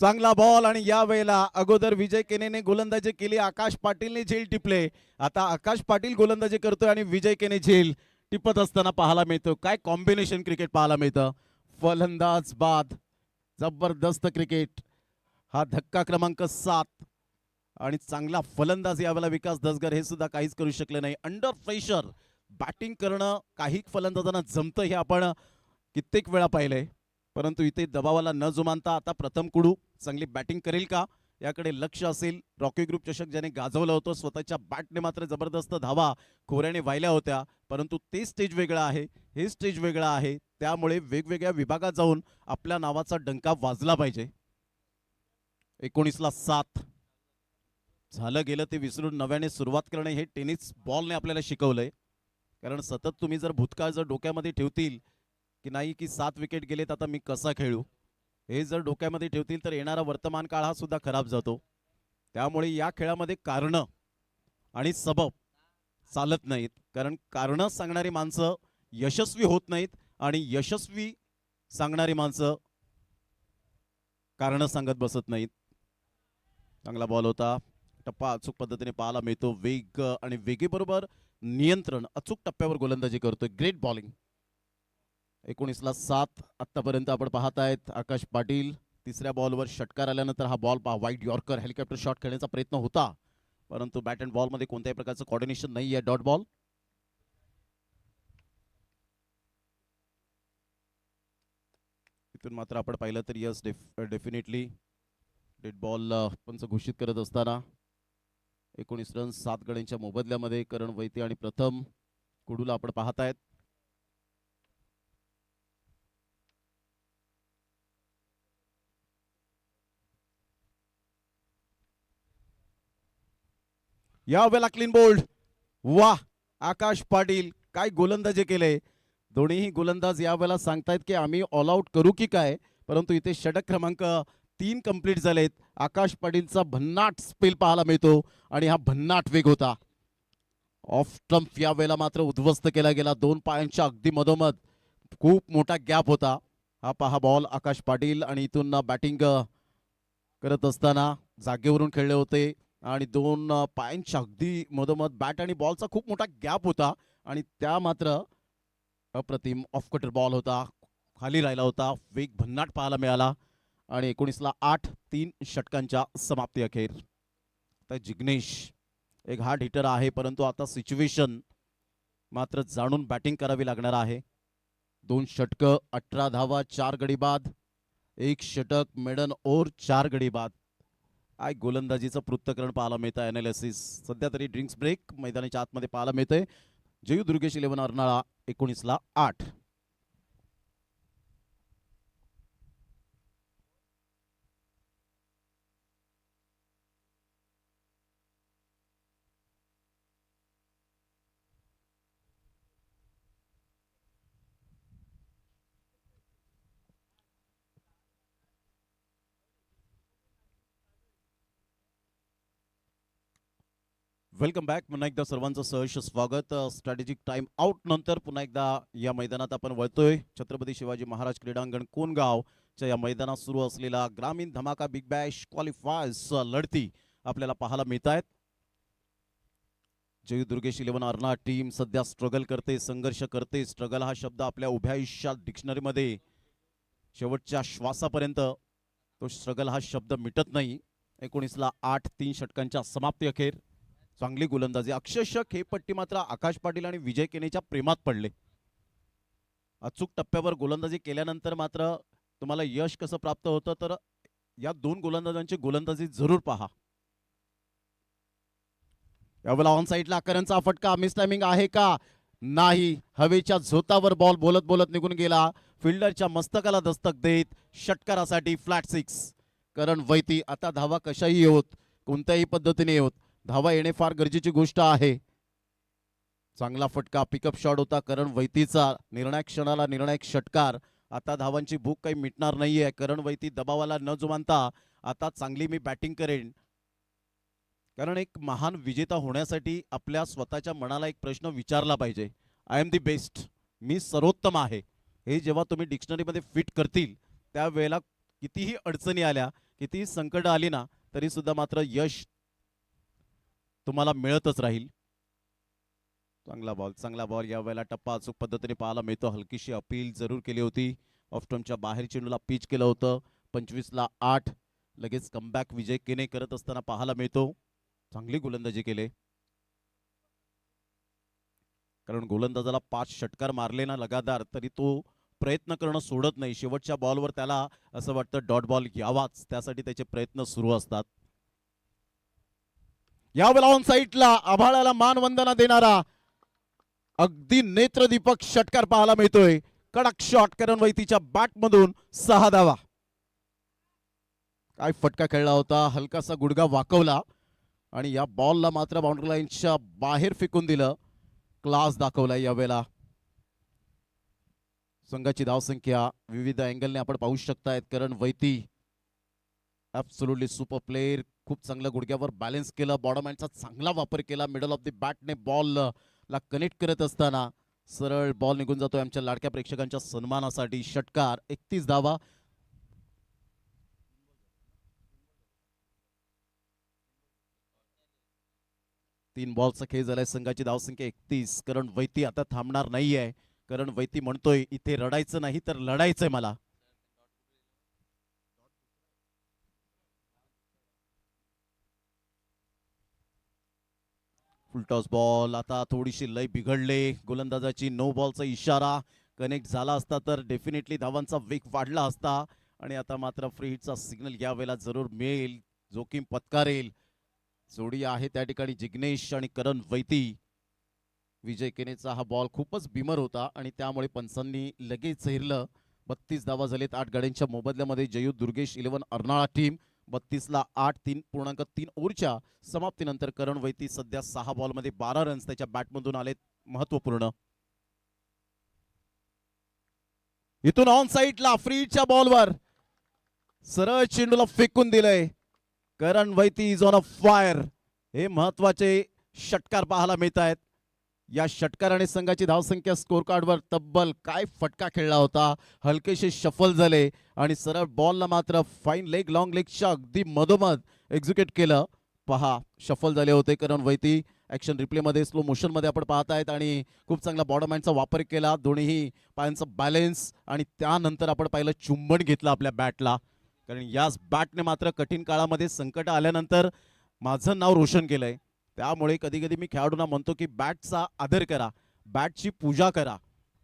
चांगला बॉल आणि या वेळेला अगोदर विजय केनेने गोलंदाजी केली, आकाश पाटीलने झेल टिपले. आता आकाश पाटील गोलंदाजी करतोय आणि विजय केने झेल टिपत असताना पाहायला मिळतो. काय कॉम्बिनेशन क्रिकेट पाहायला मिळतं. फलंदाज बाद जबरदस्त क्रिकेट. हा धक्का क्रमांक 7 आणि चांगला फलंदाज यावेळेला विकास दसगर हे सुद्धा काहीच करू शकले नाही. अंडर प्रेशर बॅटिंग करणं काही फलंदाजांना जमतं हे आपण कित्येक वेळा पाहिलंय. परंतु इथे दबावाला न जुमानता आता प्रथम कुडू चांगली बॅटिंग करेल का याकडे लक्ष असेल. रॉकी ग्रुप चषक ज्याने गाजवलं होतं स्वतःच्या बॅटने मात्र जबरदस्त धावा खोऱ्याने वाहिल्या होत्या. परंतु ते स्टेज वेगळं आहे, हे स्टेज वेगळं आहे. त्यामुळे वेगवेगळ्या विभागात जाऊन आपल्या नावाचा डंका वाजला पाहिजे. 19-7 झालं गेलं ते विसरून नव्याने सुरुवात करणे हे टेनिस बॉलने आपल्याला शिकवलंय. कारण सतत तुम्ही जर भूतकाळ जर डोक्यामध्ये ठेवतील की नाही की 7 विकेट गेलेत आता मी कसा खेळू, हे जर डोक्यामध्ये ठेवतील तर येणारा वर्तमान काळ हा सुद्धा खराब जातो. त्यामुळे या खेळामध्ये कारणं आणि सबब चालत नाहीत. कारण कारणं सांगणारी माणसं यशस्वी होत नाहीत आणि यशस्वी सांगणारी माणसं कारणं सांगत बसत नाहीत. चांगला बॉल होता. टप्पा अचूक पद्धतीने पाहायला मिळतो. वेग आणि वेगेबरोबर नियंत्रण अचूक टप्प्यावर गोलंदाजी करतोय. Great bowling. 19-7 आतापर्यंत आपण पाहतायत. आकाश पाटील तिसऱ्या बॉलवर षटकार आल्यानंतर हा ball wide yorker helicopter shot खेळण्याचा प्रयत्न होता, परंतु बॅट अँड बॉल मध्ये कोणत्याही प्रकारचं कोऑर्डिनेशन नाही आहे. Dot ball. इथून मात्र आपण पाहिलं तर यस डेफिनेटली डेड बॉल पंच घोषित करत असताना 19 रन 7 गड्यांच्या मोबदल्यामध्ये करण वैती आणि प्रथम कुडूला आपण पाहतायत. यावेळेला क्लीन बोल्ड. वाह आकाश पाटील काय गोलंदाजी केले. दोन्हीही गोलंदाज यावेळेला सांगतायत की आम्ही ऑल आउट करू की काय, परंतु इथे षटक क्रमांक 3 कंप्लीट झालेत. आकाश पाटीलचा भन्नाट स्पेल पाहायला मिळतो आणि हा भन्नाट वेग होता. ऑफ स्टंप यावेळेला मात्र उद्ध्वस्त केला गेला. 2 पायांच्या अगदी मधोमध खूप मोठा गॅप होता. हा पहा बॉल आकाश पाटील आणि इथून बॅटिंग करत असताना जागेवरून खेळले होते आणि दोन पायांच्या अगदी मधोमध बॅट आणि बॉलचा खूप मोठा गॅप होता आणि त्या मात्र अप्रतिम ऑफ कटर बॉल होता, खाली राहिला होता, वेग भन्नाट पाहायला मिळाला आणि 19ला 8 3 षटकांच्या समाप्ती अखेर. तर जिग्नेश एक हार्ड हिटर आहे, परंतु आता सिच्युएशन मात्र जाणून बॅटिंग करावी लागणार आहे. 2 षटकं, 18 धावा, 4 गडी बाद, 1 षटक, मेडन ओव्हर, 4 गडी बाद. काय गोलंदाजीचं पृथक्करण पाहायला मिळतं, अनालिसिस. सध्या तरी ड्रिंक्स ब्रेक मैदानाच्या आतमध्ये पाहायला मिळतंय. जयू दुर्गेश 11 अर्नाळा 19ला 8. Welcome back. पुन्हा एकदा सर्वांचं सहर्ष स्वागत. स्ट्रॅटेजिक टाइम आउट नंतर पुन्हा एकदा या मैदानात आपण वळतोय. छत्रपती शिवाजी महाराज क्रीडांगण कोणगावच्या या मैदानात सुरू असलेला ग्रामीण धमाका बिग बॅश क्वालिफायर्स लढती आपल्याला पाहायला मिळत आहेत. जयू दुर्गेश 11 अर्नाळा टीम सध्या स्ट्रगल करते, संघर्ष करते. स्ट्रगल हा शब्द आपल्या उभ्या आयुष्यात डिक्शनरीमध्ये शेवटच्या श्वासापर्यंत तो स्ट्रगल हा शब्द मिटत नाही. 19ला 8 3 षटकांच्या समाप्ती अखेर. चांगली गोलंदाजी, अक्षरशः खेळपट्टी मात्र आकाश पाटील आणि विजय केनेच्या प्रेमात पडले. अचूक टप्प्यावर गोलंदाजी केल्यानंतर मात्र तुम्हाला यश कसं प्राप्त होतं, तर या 2 गोलंदाजांची गोलंदाजी जरूर पहा. यावेळेला ऑन साईडला आकारांचा फटका, मिस टायमिंग आहे का? नाही. हवेच्या झोतावर बॉल बोलत बोलत निघून गेला. फिल्डरच्या मस्तकाला दस्तक देत षटकारासाठी फ्लॅट 6. करण वैती. आता धावा कशाही येवोत, कोणत्याही पद्धतीने येवोत, धावा येणे फार गरजेची गोष्ट आहे. चांगला फटका, पिकअप शॉट होता करण वैतीचा. निर्णायक क्षणाला निर्णायक षटकार. आता धावांची भूक काही मिटणार नाहीये. करण वैती दबावाला न जुमानता आता चांगली मी बॅटिंग करेन. कारण एक महान विजेता होण्यासाठी आपल्या स्वतःच्या मनाला एक प्रश्न विचारला पाहिजे. आय एम दी बेस्ट, मी सर्वोत्तम आहे. हे जेव्हा तुम्ही डिक्शनरीमध्ये फिट करतील त्यावेळेला कितीही अडचणी आल्या, कितीही संकट आली ना, तरी सुद्धा मात्र यश तुम्हाला मिळतच राहील. चांगला बॉल यावेळेला टप्पा अचूक पद्धतीने पाहायला मिळतो. हलकीशी अपील जरूर केली होती. ऑफ स्टंपच्या बाहेर चेंडूला पिच केलं होतं. 25ला 8 लगेच कमबॅक विजय केने करत असताना पाहायला मिळतो. चांगली गोलंदाजी केले, कारण गोलंदाजाला 5 षटकार मारले ना लगातार, तरी तो प्रयत्न करणं सोडत नाही. शेवटच्या बॉलवर त्याला असं वाटतं डॉट बॉल घ्यावाच, त्यासाठी त्याचे प्रयत्न सुरू असतात. यावेळेला ऑन साईडला आभाळाला मानवंदना देणारा अगदी नेत्रदीपक षटकार पाहायला मिळतोय. कडक शॉट करण वैतीच्या बॅट मधून 6 धावा. काय फटका खेळला होता, हलकासा गुडघा वाकवला आणि या बॉलला मात्र बाउंड्री लाईनच्या बाहेर फेकून दिलं. क्लास दाखवलाय यावेळेला. संघाची धावसंख्या विविध अँगलने आपण पाहू शकतायत. करण वैती ॲब्सोल्युटली सुपर प्लेयर. खूप चांगल्या गुडघ्यावर बॅलन्स केलं, बॉटम हँडचा चांगला वापर केला. मिडल ऑफ द बॅटने बॉल ला कनेक्ट करत असताना सरळ बॉल निघून जातोय आमच्या लाडक्या प्रेक्षकांच्या सन्मानासाठी. षटकार, 31 धावा. तीन बॉलचा खेळ झालाय. संघाची धावसंख्या 31. करण वैती आता थांबणार नाहीये. करण वैती म्हणतोय इथे रडायचं नाही तर लढायचंय मला. Full toss ball. आता थोडीशी लय बिघडले गोलंदाजाची. नो बॉलचा इशारा कनेक्ट झाला असता तर डेफिनेटली धावांचा वेग वाढला असता आणि आता मात्र फ्री हिटचा सिग्नल यावेळेला जरूर मिळेल. जोखीम पत्कारेल जोडी आहे त्या ठिकाणी जिग्नेश आणि करण वैती. विजय केनेचा हा बॉल खूपच बिमर होता आणि त्यामुळे पंचांनी लगेच हेरलं. 32 धावा झालेत 8 गाड्यांच्या मोबदल्यामध्ये. जयू दुर्गेश 11 अर्नाळा टीम 32ला 8 3.3 ओव्हरच्या समाप्तीनंतर करण वैती सध्या 6 बॉलमध्ये 12 रन्स त्याच्या बॅटमधून आलेत, महत्वपूर्ण. इथून ऑन साईडला फ्रीच्या बॉलवर सरळ चेंडूला फेकून दिलंय. करण वैती इज ऑन अ फायर. हे महत्वाचे षटकार पाहायला मिळत आहेत. या षटकाराने संघाची धावसंख्या स्कोर कार्डवर तब्बल काय फटका खेळला होता. हलकेसे शफल झाले आणि सरळ बॉलला मात्र फाईन लेग लॉंग लेगच्या अगदी मधोमध एक्झिक्यूट केलं. पहा शफल झाले होते करण वैती. ॲक्शन रिप्लेमध्ये स्लो मोशनमध्ये आपण पाहत आहेत आणि खूप चांगला बॉडम हँडचा वापर केला. दोन्ही पायांचा बॅलेन्स आणि त्यानंतर आपण पाहिलं चुंबन घेतलं आपल्या बॅटला. कारण याच बॅटने मात्र कठीण काळामध्ये संकट आल्यानंतर माझं नाव रोशन केलंय. त्यामुळे कधी कधी मी खेळाडूंना म्हणतो की बॅटचा आदर करा, बॅटची पूजा करा,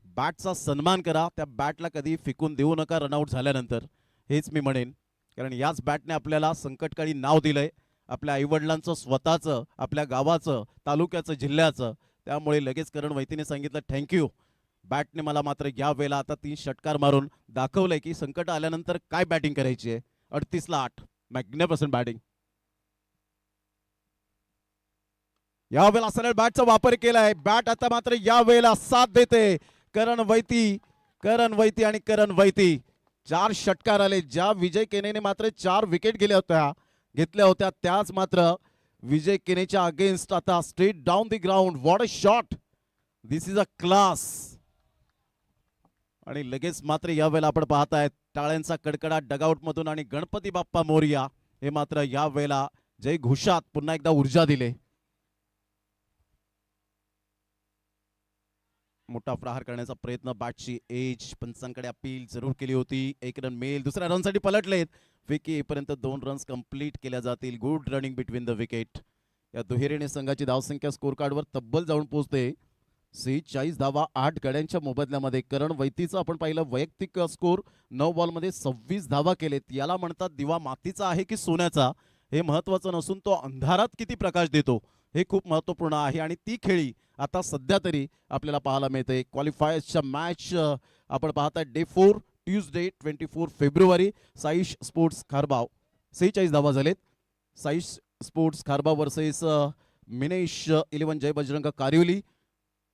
बॅटचा सन्मान करा. त्या बॅटला कधी फेकून देऊ नका रनआउट झाल्यानंतर. हेच मी म्हणेन. कारण याच बॅटने आपल्याला संकटकाळी नाव दिलंय, आपल्या आईवडिलांचं, स्वतःचं, आपल्या गावाचं, तालुक्याचं, जिल्ह्याचं. त्यामुळे लगेच करण वैतीने सांगितलं थँक्यू. बॅटने मला मात्र या वेळेला आता 3 षटकार मारून दाखवलंय की संकट आल्यानंतर काय बॅटिंग करायची आहे. 38ला 8 मॅग्निफिसंट बॅटिंग. या वेळेला सरळ बॅटचा वापर केलाय. बॅट आता मात्र या वेळेला साथ देते. करण वैती आणि करण वैती 4 षटकार आले. ज्या विजय केनेने मात्र 4 विकेट घेतल्या होत्या त्याच मात्र विजय केनेच्या अगेन्स्ट आता straight down the ground. What a shot. This is a class. आणि लगेच मात्र या वेळेला आपण पाहतायत टाळ्यांचा कडकडाट डगआउट मधून आणि गणपती बाप्पा मोरया हे मात्र या वेळेला जय घोषात पुन्हा एकदा ऊर्जा दिले. मोठा प्रहार करण्याचा प्रयत्न. बॅटची एज पंचांकडे अपील जरूर केली होती. 1 रन मिळेल. दुसऱ्या रनसाठी पलटलेत. विकी येईपर्यंत 2 रन्स कंप्लीट केल्या जातील. Good running between the wicket. या दुहेरीने संघाची धावसंख्या स्कोर कार्डवर तब्बल जाऊन पोहोचते 46 धावा 8 गड्यांच्या मोबदल्यामध्ये. करण वैतीचा आपण पाहिलं वैयक्तिक स्कोर 9 बॉलमध्ये 26 धावा केलेत. याला म्हणतात दिवा मातीचा आहे की सोन्याचा. हे महत्वाचं नसून तो अंधारात किती प्रकाश देतो हे खूप महत्वपूर्ण आहे. आणि ती खेळी आता सध्या तरी आपल्याला पाहायला मिळते. क्वालिफायर्सच्या मॅच आपण पाहताय डे 4 ट्यूजडे 24 फेब्रुवारी. साईश स्पोर्ट्स खारबाव 46 धावा झालेत. Saish sports Kharbav versus Minesh 11 Jay Bajrang Karivali.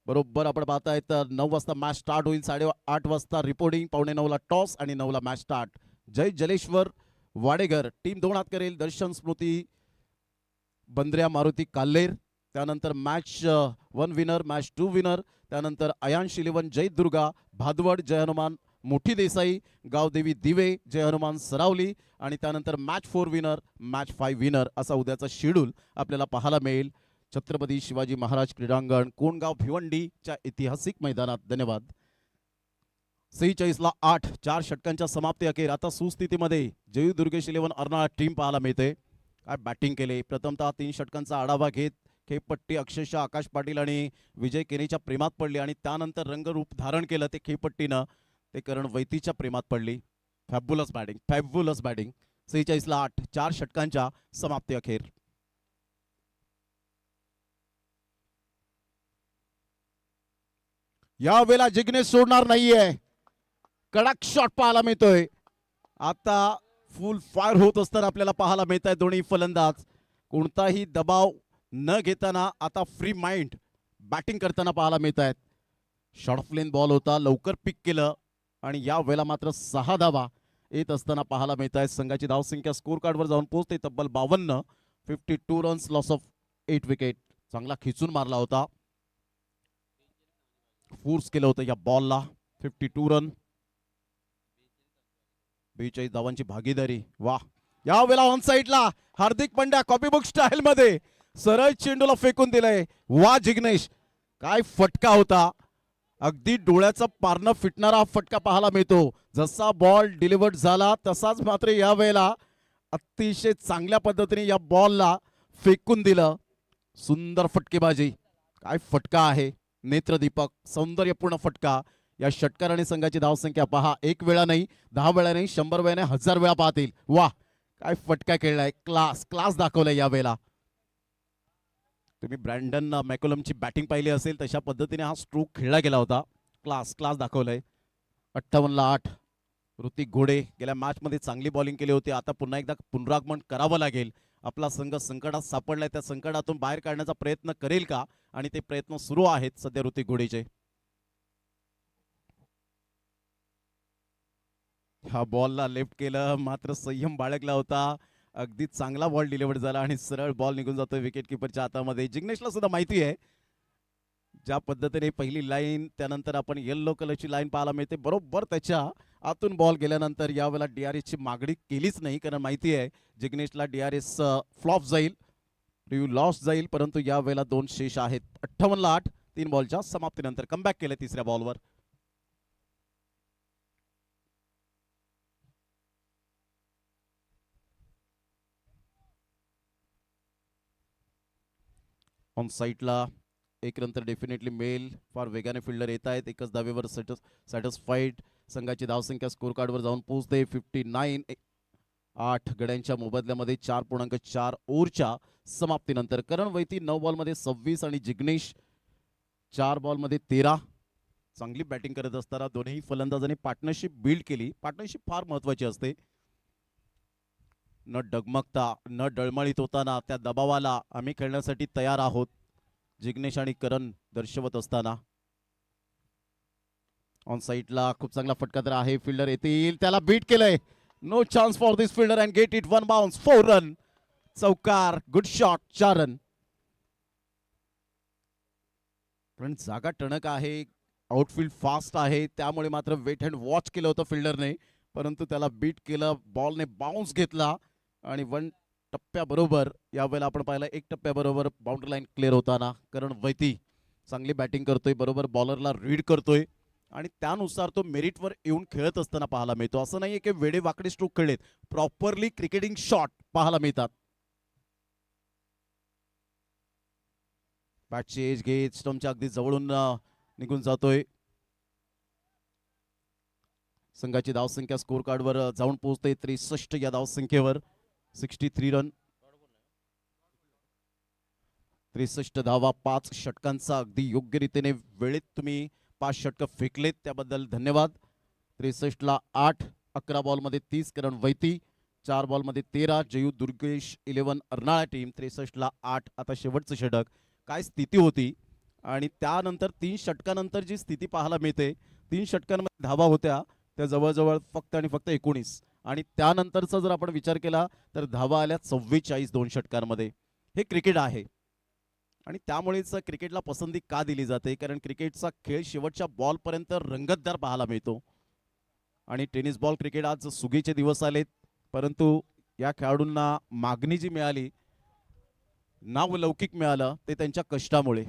बरोबर आपण पाहताय तर 9 वाजता मॅच स्टार्ट होईल. 8:30 वाजता रिपोर्टिंग. 8:45ला टॉस आणि 9ला मॅच स्टार्ट. जय जलेश्वर वाडेगर टीम 2 हात करेल. दर्शन स्मृती बंद्र्या मारुती काल्लेर. त्यानंतर मॅच 1 विनर, मॅच 2 विनर. त्यानंतर अयांश 11 जय दुर्गा भादवड, जय हनुमान मोठी देसाई, गावदेवी दिवे, जय हनुमान सरावली. आणि त्यानंतर मॅच 4 विनर, मॅच 5 विनर असा उद्याचा शेड्यूल आपल्याला पाहायला मिळेल छत्रपती शिवाजी महाराज क्रीडांगण कोणगाव भिवंडीच्या ऐतिहासिक मैदानात. धन्यवाद. 46ला 8 4 षटकांच्या समाप्ती अखेर आता सुस्थितीमध्ये जयू दुर्गेश 11 अर्नाळा टीम पाहायला मिळते. काय बॅटिंग केले. प्रथमतः 3 षटकांचा आढावा घेत खेळपट्टी अक्षरशः आकाश पाटील आणि विजय केनेच्या प्रेमात पडली आणि त्यानंतर रंगरूप धारण केलं ते खेळपट्टीनं ते करण वैतीच्या प्रेमात पडली. Fabulous batting, fabulous batting. 46ला 8 4 षटकांच्या समाप्ती अखेर. या वेळेला जिग्नेश सोडणार नाहीये. कडक शॉट पाहायला मिळतोय. आता फुल फायर होत असताना आपल्याला पाहायला मिळत आहे दोन्ही फलंदाज कोणताही दबाव न घेताना आता फ्री माइंड बॅटिंग करताना पाहायला मिळत आहेत. शॉर्ट लेन बॉल होता, लवकर पिक केलं आणि या वेळेला मात्र 6 धावा येत असताना पाहायला मिळत आहेत. संघाची धावसंख्या स्कोर कार्डवर जाऊन पोहोचते तब्बल 52. 52 रन्स, लॉस ऑफ 8 विकेट. चांगला खिचून मारला होता, फोर्स केलं होतं या बॉलला. 52 रन, 42 धावांची भागीदारी. वा. या वेळेला ऑन साइडला हार्दिक पंड्या कॉपीबुक स्टाईल मध्ये सरळ चेंडूला फेकून दिलंय. वा जिग्नेश, काय फटका होता. अगदी डोळ्याचं पारणं फिटणारा फटका पाहायला मिळतो. जसा बॉल डिलिव्हर्ड झाला तसाच मात्र या वेळेला अतिशय चांगल्या पद्धतीने या बॉलला फेकून दिलं. सुंदर फटकेबाजी. काय फटका आहे. नेत्रदीपक सौंदर्यपूर्ण फटका. या षटकाराने संघाची धावसंख्या पहा 1 वेळा नाही, 10 वेळा नाही, 100 वेळा नाही, 1000 वेळा पाहतील. वा, काय फटका खेळलाय. क्लास क्लास दाखवलाय या वेळेला. तुम्ही ब्रँडन मॅकोलमची बॅटिंग पाहिली असेल तशा पद्धतीने हा स्ट्रोक खेळला गेला होता. क्लास क्लास दाखवलाय. 58ला 8 ऋतिक घोडे गेल्या मॅच मध्ये चांगली बॉलिंग केली होती. आता पुन्हा एकदा पुनरागमन करावं लागेल. आपला संघ संकटात सापडलाय, त्या संकटातून बाहेर काढण्याचा प्रयत्न करेल का, आणि ते प्रयत्न सुरू आहेत सध्या ऋतिक घोडेचे. ह्या बॉलला लेफ्ट केलं मात्र संयम बाळगला होता. अगदी चांगला बॉल डिलिव्हर झाला आणि सरळ बॉल निघून जातोय विकेट किपरच्या हातामध्ये. जिग्नेशला सुद्धा माहिती आहे ज्या पद्धतीने पहिली लाईन त्यानंतर आपण येल्लो कलरची लाईन पाहायला मिळते, बरोबर त्याच्या आतून बॉल गेल्यानंतर यावेळेला DRSची मागणी केलीच नाही, कारण माहिती आहे जिग्नेशला DRS फ्लॉप जाईल, रिव्ह्यू लॉस जाईल. परंतु यावेळेला 2 शेष आहेत. 58-8 3 बॉलच्या समाप्तीनंतर कमबॅक केले तिसऱ्या बॉलवर. ऑन साईडला एक नंतर डेफिनेटली मेल फार वेगाने फिल्डर येत आहेत. एकच धावेवर सॅटिस्फाईड. संघाची धावसंख्या स्कोर कार्डवर जाऊन पोहोचते 59. 8 गड्यांच्या मोबदल्यामध्ये 4.4 ओव्हरच्या समाप्तीनंतर करण वैती 9 बॉलमध्ये 26 आणि जिग्नेश 4 बॉलमध्ये 13. चांगली बॅटिंग करत असताना दोन्ही फलंदाजांनी पार्टनरशिप बिल्ड केली. पार्टनरशिप फार महत्वाची असते. न डगमगता न डळमळीत होताना त्या दबावाला आम्ही खेळण्यासाठी तयार आहोत, जिग्नेश आणि करण दर्शवत असताना. ऑन साईडला खूप चांगला फटका तर आहे. फिल्डर येतील, त्याला बीट केलंय. No chance for this fielder and get it 1 bounce 4 run. चौकार, गुड शॉट, 4 रन. पण जागा टणक आहे, आउटफील्ड फास्ट आहे, त्यामुळे मात्र वेट अँड वॉच केलं होतं फिल्डरने, परंतु त्याला बीट केलं. बॉलने बाउन्स घेतला आणि 1 टप्प्याबरोबर यावेळेला आपण पाहिलं 1 टप्प्याबरोबर बाउंड्री लाईन क्लिअर होताना करण वैती चांगली बॅटिंग करतोय, बरोबर बॉलरला रीड करतोय आणि त्यानुसार तो मेरिटवर येऊन खेळत असताना पाहायला मिळतो. असं नाहीये की वेडे वाकडे स्ट्रोक खेळलेत, प्रॉपरली क्रिकेटिंग शॉट पाहायला मिळतात. बॅटची एज घेत स्टंपच्या अगदी जवळून निघून जातोय. संघाची धावसंख्या स्कोर कार्डवर जाऊन पोहोचते 63 या धावसंख्येवर. 63 रन, 63 धावा, 5 षटकांचा अगदी योग्य रीतीने वेळेत तुम्ही 5 षटक फेकलेत, त्याबद्दल धन्यवाद. 63ला 8, 11 बॉलमध्ये 30 करण वैती, 4 बॉलमध्ये 13 जयू दुर्गेश 11 अर्नाळा टीम. 63ला 8. आता शेवटचं षटक, काय स्थिती होती आणि त्यानंतर 3 षटकानंतर जी स्थिती पाहायला मिळते, 3 षटकांमध्ये धावा होत्या त्या जवळजवळ फक्त आणि फक्त 19 आणि त्यानंतरचा जर आपण विचार केला तर धावा आल्या 44 2 षटकांमध्ये. हे क्रिकेट आहे आणि त्यामुळेच क्रिकेटला पसंती का दिली जाते, कारण क्रिकेटचा खेळ शेवटच्या बॉलपर्यंत रंगतदार पाहायला मिळतो. आणि टेनिस बॉल क्रिकेट आज सुगीचे दिवस आलेत, परंतु या खेळाडूंना मागणी जी मिळाली, नाव लौकिक मिळालं, ते त्यांच्या कष्टामुळे.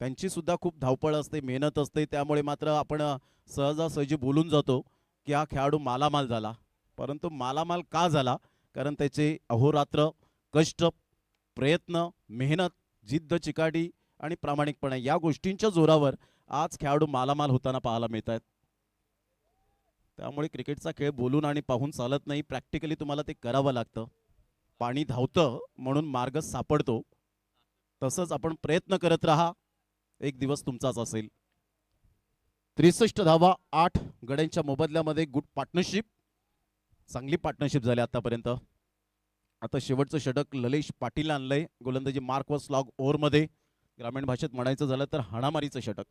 त्यांची सुद्धा खूप धावपळ असते, मेहनत असते, त्यामुळे मात्र आपण सहजासहजी बोलून जातो की हा खेळाडू मालामाल झाला. परंतु मालामाल का झाला, कारण त्याचे अहोरात्र कष्ट, प्रयत्न, मेहनत, जिद्द, चिकाटी आणि प्रामाणिकपणा या गोष्टींच्या जोरावर आज खेळाडू मालामाल होताना पाहायला मिळत आहेत. त्यामुळे क्रिकेटचा खेळ बोलून आणि पाहून चालत नाही, प्रॅक्टिकली तुम्हाला ते करावं लागतं. पाणी धावतं म्हणून मार्ग सापडतो, तसंच आपण प्रयत्न करत राहा, एक दिवस तुमचाच असेल. 63 धावा, 8 गड्यांच्या मोबदल्यामध्ये गुड पार्टनरशिप, चांगली पार्टनरशिप झाली आतापर्यंत. आता शेवटचं षटक ललेश पाटील आणलंय, गोलंदाजी मार्क व स्लॉग ओव्हरमध्ये. ग्रामीण भाषेत म्हणायचं झालं तर हाणामारीचं षटक.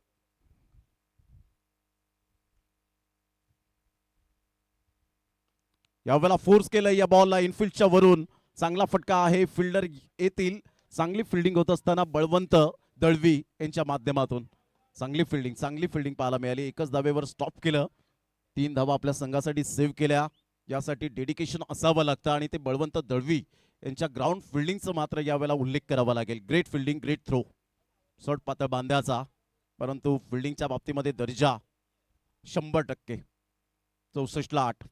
यावेळेला फोर्स केलंय या बॉलला इनफिल्डच्या वरून, चांगला फटका आहे, फिल्डर येतील. चांगली फिल्डिंग होत असताना बळवंत दळवी यांच्या माध्यमातून चांगली फिल्डिंग पाहायला मिळाली. एकच धावेवर स्टॉप केलं, 3 धावा आपल्या संघासाठी सेव्ह केल्या. यासाठी डेडिकेशन असावं लागतं आणि ते बळवंत दळवी यांच्या ग्राउंड फिल्डिंगचं मात्र यावेळेला उल्लेख करावा लागेल. Great fielding, great throw, shot पातळ बांध्याचा, परंतु फिल्डिंगच्या बाबतीमध्ये दर्जा 100%. 64ला 8.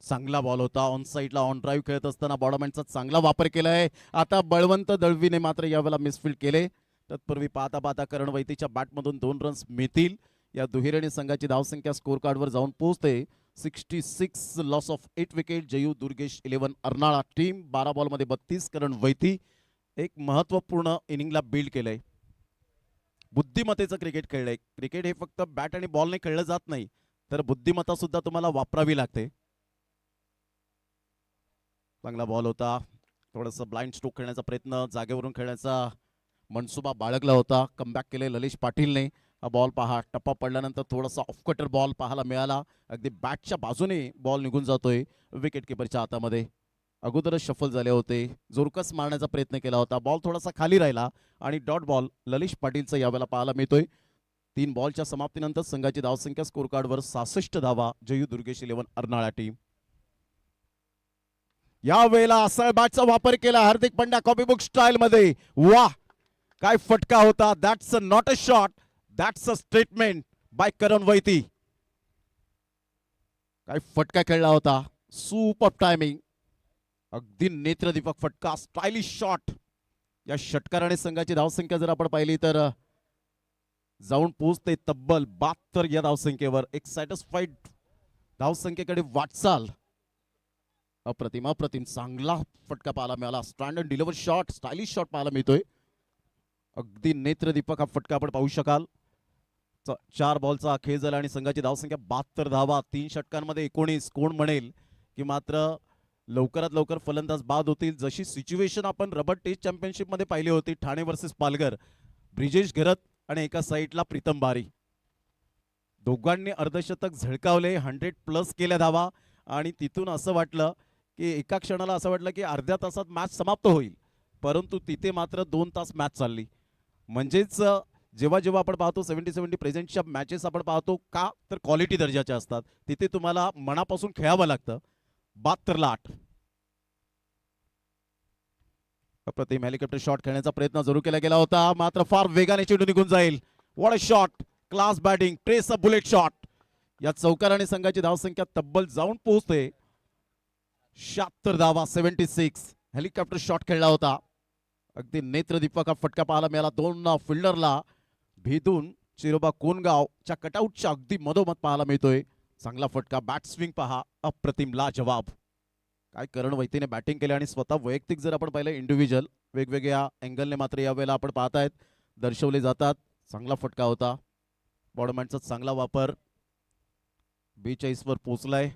चांगला बॉल होता, ऑन साईडला ऑन ड्राईव्ह खेळत असताना बॉडमॅनचा चांगला वापर केलाय. आता बळवंत दळवीने मात्र यावेळेला मिसफील्ड केले. तत्पूर्वी पाहता पाहता करण वैतीच्या बॅटमधून 2 रन्स मिळतील. या दुहेरीने संघाची धावसंख्या स्कोर कार्डवर जाऊन पोहोचते 66. Loss of 8 wicket Jayu Durgesh 11 Arnala team. 12 बॉलमध्ये 32 करण वैती एक महत्वपूर्ण इनिंगला बिल्ड केलंय. बुद्धिमत्तेचं क्रिकेट खेळलंय. क्रिकेट हे फक्त बॅट आणि बॉलने खेळलं जात नाही, तर बुद्धिमत्ता सुद्धा तुम्हाला वापरावी लागते. चांगला बॉल होता, थोडंसं ब्लाइंड स्ट्रोक खेळण्याचा प्रयत्न, जागेवरून खेळण्याचा मनसुबा बाळगला होता. कमबॅक केले ललेश पाटीलने. हा बॉल पहा, टप्पा पडल्यानंतर थोडासा ऑफ कटर बॉल पाहायला मिळाला, अगदी बॅटच्या बाजूने बॉल निघून जातोय विकेट किपरच्या हातामध्ये. अगोदरच शफल झाले होते. जोरकस मारण्याचा प्रयत्न केला होता. बॉल थोडासा खाली राहिला आणि डॉट बॉल ललिश पाटीलचा यावेळेला पाहायला मिळतोय. 3 बॉलच्या समाप्तीनंतर संघाची धावसंख्या स्कोर कार्डवर 66 धावा. जयू दुर्गेश 11 अर्नाळा टीम. या वेळेला असळ बॅटचा वापर केला हार्दिक पंड्या कॉपीबुक स्टाईल मध्ये. वाह काय फटका होता. That's not a shot, that's a statement by Karan Vaiti. काय फटका खेळला होता. सुपर टायमिंग, अगदी नेत्रदीपक फटका, स्टायलिश शॉट. या षटकाराने संघाची धावसंख्या जर आपण पाहिली तर जाऊन पोहोचते तब्बल 72 या धावसंख्येवर. एक सॅटिस्फाईड धावसंख्येकडे वाटचाल. अप्रतिम अप्रतिम चांगला फटका पाहायला मिळाला. Stand and deliver shot, stylish shot पाहायला मिळतोय. अगदी नेत्रदीपक हा फटका आपण पाहू शकाल. 4 बॉलचा खेळ झाला आणि संघाची धावसंख्या 72 धावा. 3 षटकांमध्ये 19. कोण म्हणेल की मात्र लवकरात लवकर फलंदाज बाद होतील. जशी सिच्युएशन आपण रबर टेस्ट चॅम्पियनशिप मध्ये पाहिली होती, ठाणे वर्सेस पालघर, ब्रिजेश घरत आणि एका साईडला प्रीतम बारी, दोघांनी अर्धशतक झळकावले, 100+ केल्या धावा. आणि तिथून असं वाटलं की एका क्षणाला असं वाटलं की अर्ध्या तासात मॅच समाप्त होईल, परंतु तिथे मात्र 2 तास मॅच चालली. म्हणजेच जेव्हा जेव्हा आपण पाहतो 70-70 प्रेझेंटच्या मॅचेस आपण पाहतो का तर क्वालिटी दर्जाच्या असतात. तिथे तुम्हाला मनापासून खेळावं लागतं. 72ला 8. अप्रतिम हेलिकॉप्टर शॉट खेळण्याचा प्रयत्न जरूर केला गेला होता, मात्र फार वेगाने चेंडू निघून जाईल. What a shot, class batting, trace a bullet shot. या चौकाराने संघाची धावसंख्या तब्बल जाऊन पोहोचते 76 धावा. 76 हेलिकॉप्टर शॉट खेळला होता. अगदी नेत्रदीपक हा फटका पाहायला मिळाला. 2 फिल्डरला भेदून चिरोबा कोनगावच्या कटआउटच्या अगदी मधोमध पाहायला मिळतोय. चांगला फटका, बॅट स्विंग पहा, अप्रतिम लाजवाब. काय करण वैतीने बॅटिंग केली आणि स्वतः वैयक्तिक जर आपण पाहिलं इंडिव्हिज्युअल वेगवेगळ्या अँगलने मात्र यावेळेला आपण पाहतायत दर्शवले जातात. चांगला फटका होता. बॉडमॅनचा चांगला वापर. 42 वर पोहोचलाय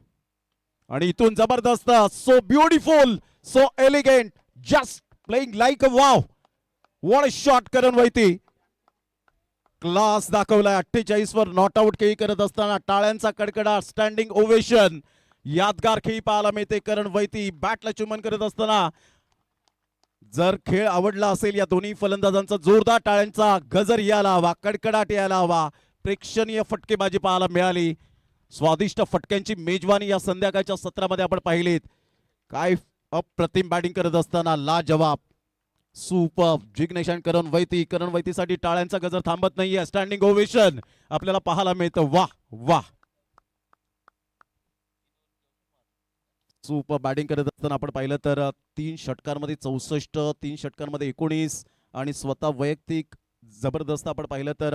आणि इथून जबरदस्त, so beautiful, so elegant, just playing like a wow. What a shot Karan Vaiti, class दाखवलाय. 48 वर नॉट आउट खेळी करत असताना टाळ्यांचा कडकडाट, स्टँडिंग ओवेशन, यादगार खेळी पाहायला मिळते. करण वैती बॅटला चुंबन करत असताना. जर खेळ आवडला असेल या दोन्ही फलंदाजांचा जोरदार टाळ्यांचा गजर यायला हवा, कडकडाट यायला हवा. प्रेक्षणीय फटकेबाजी पाहायला मिळाली. स्वादिष्ट फटक्यांची मेजवानी या संध्याकाळच्या सत्रामध्ये आपण पाहिलीत. काय अप्रतिम बॅटिंग करत असताना लाजवाब, सुपर जिग्नेशन करण वैती. करण वैतीसाठी टाळ्यांचा गजर थांबत नाहीये. स्टँडिंग ओवेशन आपल्याला पाहायला मिळतं. वाह वाह, सुपर बॅटिंग करत असताना आपण पाहिलं तर 3 षटकांमध्ये 64, 3 षटकांमध्ये 19 आणि स्वतः वैयक्तिक जबरदस्त आपण पाहिलं तर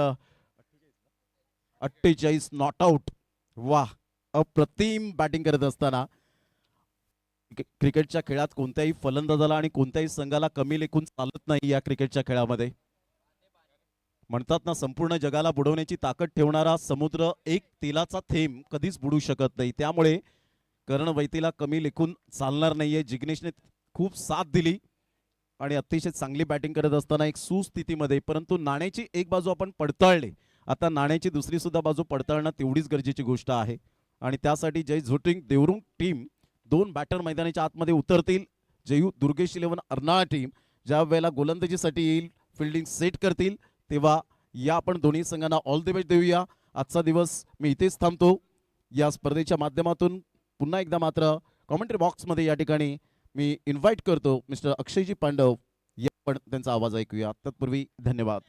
48 नॉट आउट. वाह, अप्रतिम बॅटिंग करत असताना. क्रिकेटच्या खेळात कोणत्याही फलंदाजाला आणि कोणत्याही संघाला कमी लेखून चालत नाही. या क्रिकेटच्या खेळामध्ये म्हणतात ना, संपूर्ण जगाला बुडवण्याची ताकद ठेवणारा समुद्र एक तेलाचा थेंब कधीच बुडू शकत नाही. त्यामुळे करण वैतीला कमी लेखून चालणार नाहीये. जिग्नेशने खूप साथ दिली आणि अतिशय चांगली बॅटिंग करत असताना एक सुस्थितीमध्ये, परंतु नाण्याची एक बाजू आपण पडताळली. आता नाण्याची दुसरी सुद्धा बाजू पडताळणं तेवढीच गरजेची गोष्ट आहे आणि त्यासाठी जय झोटिंग देवरुंग टीम 2 बॅटर मैदानाच्या आतमध्ये उतरतील. जयू दुर्गेश 11 अर्नाळा टीम ज्या वेळेला गोलंदाजीसाठी येईल, फिल्डिंग सेट करतील, तेव्हा या आपण दोन्ही संघांना ऑल द बेस्ट देऊया. आजचा दिवस मी इथेच थांबतो. या स्पर्धेच्या माध्यमातून पुन्हा एकदा मात्र कॉमेंट्री बॉक्समध्ये या ठिकाणी मी इन्व्हाइट करतो मिस्टर अक्षयजी पांडव, या पण त्यांचा आवाज ऐकूया. तत्पूर्वी धन्यवाद.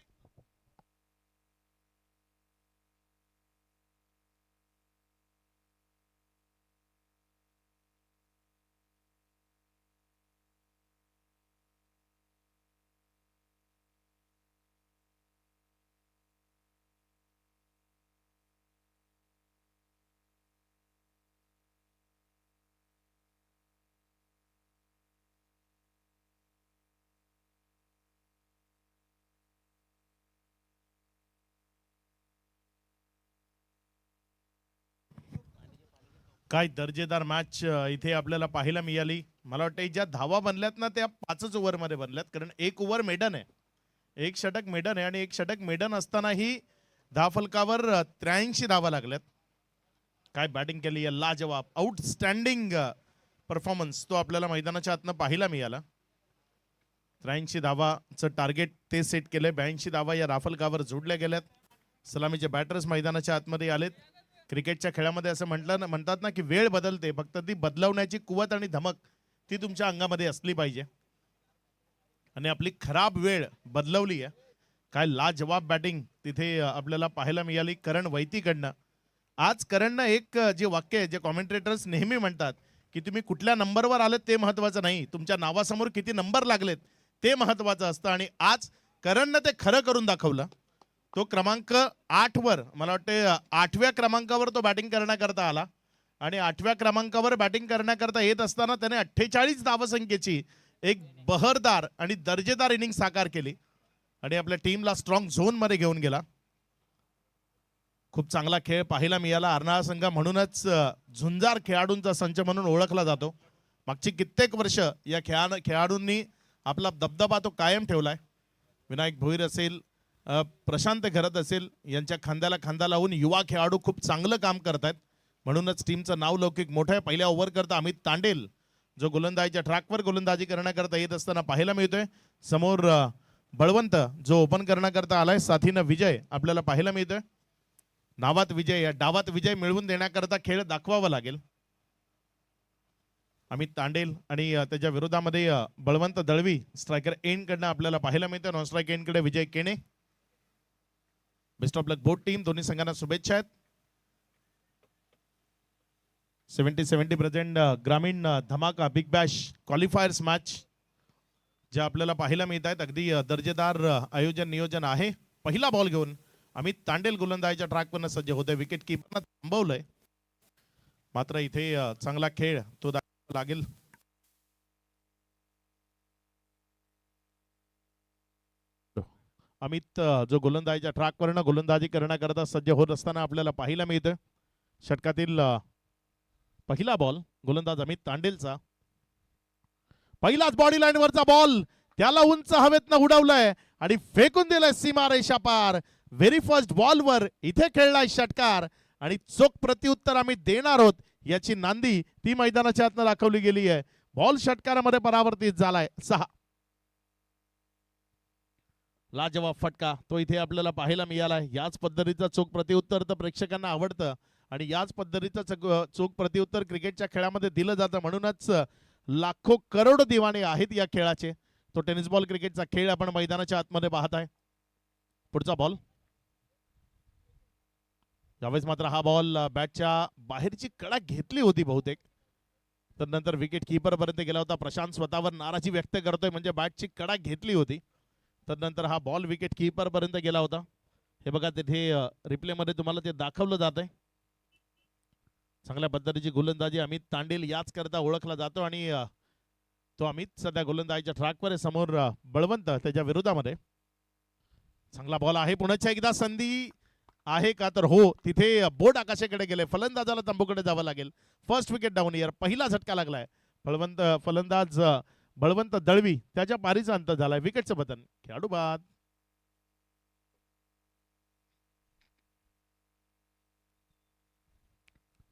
काय दर्जेदार मॅच इथे आपल्याला पाहायला मिळाली. मला वाटतं ज्या धावा बनल्यात ना त्या 5च ओव्हरमध्ये बनल्यात, कारण 1 ओव्हर मेडन आहे, 1 षटक मेडन आहे आणि 1 षटक मेडन असतानाही धावफलकावर 83 धावा लागल्यात. काय बॅटिंग केली आहे, लाजवाब, आउटस्टँडिंग परफॉर्मन्स तो आपल्याला मैदानाच्या आतनं पाहायला मिळाला. 83 धावाचं टार्गेट ते सेट केलंय. 82 धावा या राफल कावर जोडल्या गेल्यात. सलामीचे बॅटर्स मैदानाच्या आतमध्ये आलेत. क्रिकेटच्या खेळामध्ये असं म्हणतात ना की वेळ बदलते, फक्त ती बदलवण्याची कुवत आणि धमक ती तुमच्या अंगामध्ये असली पाहिजे. आणि आपली खराब वेळ बदलवली आहे. काय लाजवाब बॅटिंग तिथे आपल्याला पाहायला मिळाली करण वैतीकडनं. आज करणनं एक जे वाक्य आहे, जे कॉमेंट्रेटर्स नेहमी म्हणतात की तुम्ही कुठल्या नंबरवर आलेत ते महत्वाचं नाही, तुमच्या नावासमोर किती नंबर लागलेत ते महत्वाचं असतं. आणि आज करणनं ते खरं करून दाखवलं. तो क्रमांक 8 वर, मला वाटते 8व्या क्रमांकावर तो बॅटिंग करण्याकरता आला आणि 8व्या क्रमांकावर बॅटिंग करण्याकरता येत असताना त्याने 48 धावसंख्येची एक बहरदार आणि दर्जेदार इनिंग साकार केली आणि आपल्या टीमला स्ट्रॉंग झोन मध्ये घेऊन गेला. खूप चांगला खेळ पाहायला मिळाला. अर्नाळा संघ म्हणूनच झुंजार खेळाडूंचा संच म्हणून ओळखला जातो. मागची कित्येक वर्ष या खेळाडूंनी आपला दबदबा तो कायम ठेवलाय. विनायक भोईर असेल, प्रशांत घरत असेल, यांच्या खांद्याला खांदा लावून युवा खेळाडू खूप चांगलं काम करतायत. म्हणूनच टीमचं नाव लौकिक मोठं आहे. पहिल्या ओव्हर करता अमित तांडेल जो गोलंदाजीच्या ट्रॅकवर गोलंदाजी करण्याकरता येत असताना पाहायला मिळतोय. समोर बळवंत जो ओपन करण्याकरता आलाय, साथीनं विजय आपल्याला पाहायला मिळतोय. नावात विजय, या डावात विजय मिळवून देण्याकरता खेळ दाखवावा लागेल. अमित तांडेल आणि त्याच्या विरोधामध्ये बळवंत दळवी स्ट्रायकर एंड कडनं आपल्याला पाहायला मिळतं. नॉन स्ट्राईक एंड कडे Vijay Kene. Best of luck both team. दोन्ही संघांना शुभेच्छा आहेत. 70-70 ग्रामीण धमाका बिग बॅश क्वालिफायर्स मॅच ज्या आपल्याला पाहायला मिळत आहेत. अगदी दर्जेदार आयोजन नियोजन आहे. पहिला बॉल घेऊन अमित तांडेल गोलंदाजीच्या ट्रॅकवरनं सज्ज होतोय. विकेट कीपरनं थांबवलंय, मात्र इथे चांगला खेळ तो दाखवावा लागेल. अमित जो गोलंदाजीच्या ट्रॅकवरनं गोलंदाजी करण्याकरता सज्ज होत असताना आपल्याला पाहायला मिळतं. षटकातील पहिला बॉल गोलंदाज अमित तांडेलचा. पहिलाच बॉडी लाईन वरचा बॉल त्याला उंच हवेतनं उडवलाय आणि फेकून दिलाय सीमा रेषा पार. व्हेरी फर्स्ट बॉलवर इथे खेळलाय षटकार आणि चोख प्रत्युत्तर आम्ही देणार आहोत याची नांदी ती मैदानाच्या आतनं दाखवली गेली आहे. बॉल षटकारामध्ये परावर्तित झालाय. 6 लाजवाब फटका तो इथे आपल्याला पाहायला मिळाला. याच पद्धतीचं चोख प्रत्युत्तर तर प्रेक्षकांना आवडतं आणि याच पद्धतीचं चोख प्रत्युत्तर क्रिकेटच्या खेळामध्ये दिलं जातं. म्हणूनच लाखो करोड दिवाणे आहेत या खेळाचे. तो टेनिस बॉल क्रिकेटचा खेळ आपण मैदानाच्या आतमध्ये पाहत आहे. पुढचा बॉल, यावेळेस मात्र हा बॉल बॅटच्या बाहेरची कडा घेतली होती बहुतेक, तर नंतर विकेट कीपर पर्यंत गेला होता. प्रशांत स्वतःवर नाराजी व्यक्त करतोय, म्हणजे बॅटची कडा घेतली होती, तर नंतर हा बॉल विकेट कीपर पर्यंत गेला होता. हे बघा तिथे रिप्ले मध्ये तुम्हाला ते दाखवलं जात आहे. चांगल्या पद्धतीची गोलंदाजी अमित तांडेल याच करता ओळखला जातो आणि तो अमित सध्या गोलंदाजीच्या ट्रॅकवर आहे. समोर बळवंत त्याच्या विरोधामध्ये. चांगला बॉल आहे. पुण्याच्या एकदा संधी आहे का, तर हो, तिथे बोट आकाशाकडे गेले. फलंदाजाला तंबूकडे जावं लागेल. फर्स्ट विकेट डाऊन इयर, पहिला झटका लागलाय. फलंदाज बळवंत दळवी त्याच्या पारीचा अंत झालाय. विकेटचं पतन, खेळाडू बाद.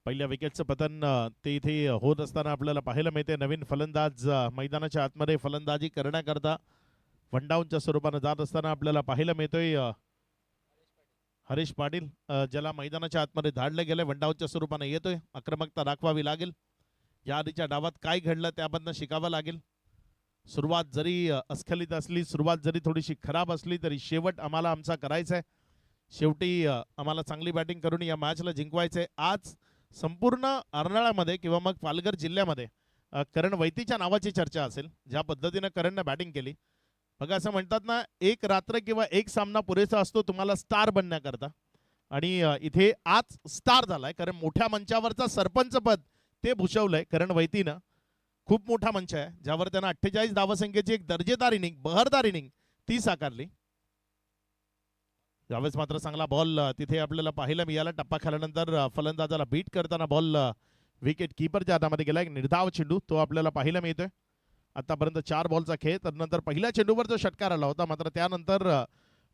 पहिल्या विकेटचं पतन ते इथे होत असताना आपल्याला पाहायला मिळते. नवीन फलंदाज मैदानाच्या आतमध्ये फलंदाजी करण्याकरता वनडाऊनच्या स्वरूपाने जात असताना आपल्याला पाहायला मिळतोय हरीश पाटील, ज्याला मैदानाच्या आतमध्ये धाडलं गेलंय. वनडाऊनच्या स्वरूपाने येतोय. आक्रमकता दाखवावी लागेल. या आधीच्या डावात काय घडलं त्याबद्दल शिकावं लागेल. सुरुवात जरी अस्खलित असली, सुरुवात जरी थोडीशी खराब असली, तरी शेवट आम्हाला आमचा करायचा आहे. शेवटी आम्हाला चांगली बॅटिंग करून या मॅचला जिंकवायचंय. आज संपूर्ण अर्नाळ्यामध्ये किंवा मग पालघर जिल्ह्यामध्ये करण वैतीच्या नावाची चर्चा असेल. ज्या पद्धतीने करणनं बॅटिंग केली, बघा असं म्हणतात ना, एक रात्र किंवा एक सामना पुरेसा असतो तुम्हाला स्टार बनण्याकरता, आणि इथे आज स्टार झालाय. कारण मोठ्या मंचावरचा सरपंच पद ते भूषवलंय करण वैतीनं. खूप मोठा मंच आहे ज्यावर त्यांना 48 धावसंख्येची एक दर्जेदार इनिंग, बहरदार इनिंग ती साकारली. यावेळेस मात्र चांगला बॉल तिथे आपल्याला पाहायला मिळाला. टप्पा खाल्यानंतर फलंदाजाला बीट करताना बॉल विकेट कीपरच्या हातामध्ये गेला. एक निर्धाव चेंडू तो आपल्याला पाहायला मिळतोय. आतापर्यंत 4 बॉलचा खेळ, तर नंतर पहिल्या चेंडूवर जो षटकार आला होता, मात्र त्यानंतर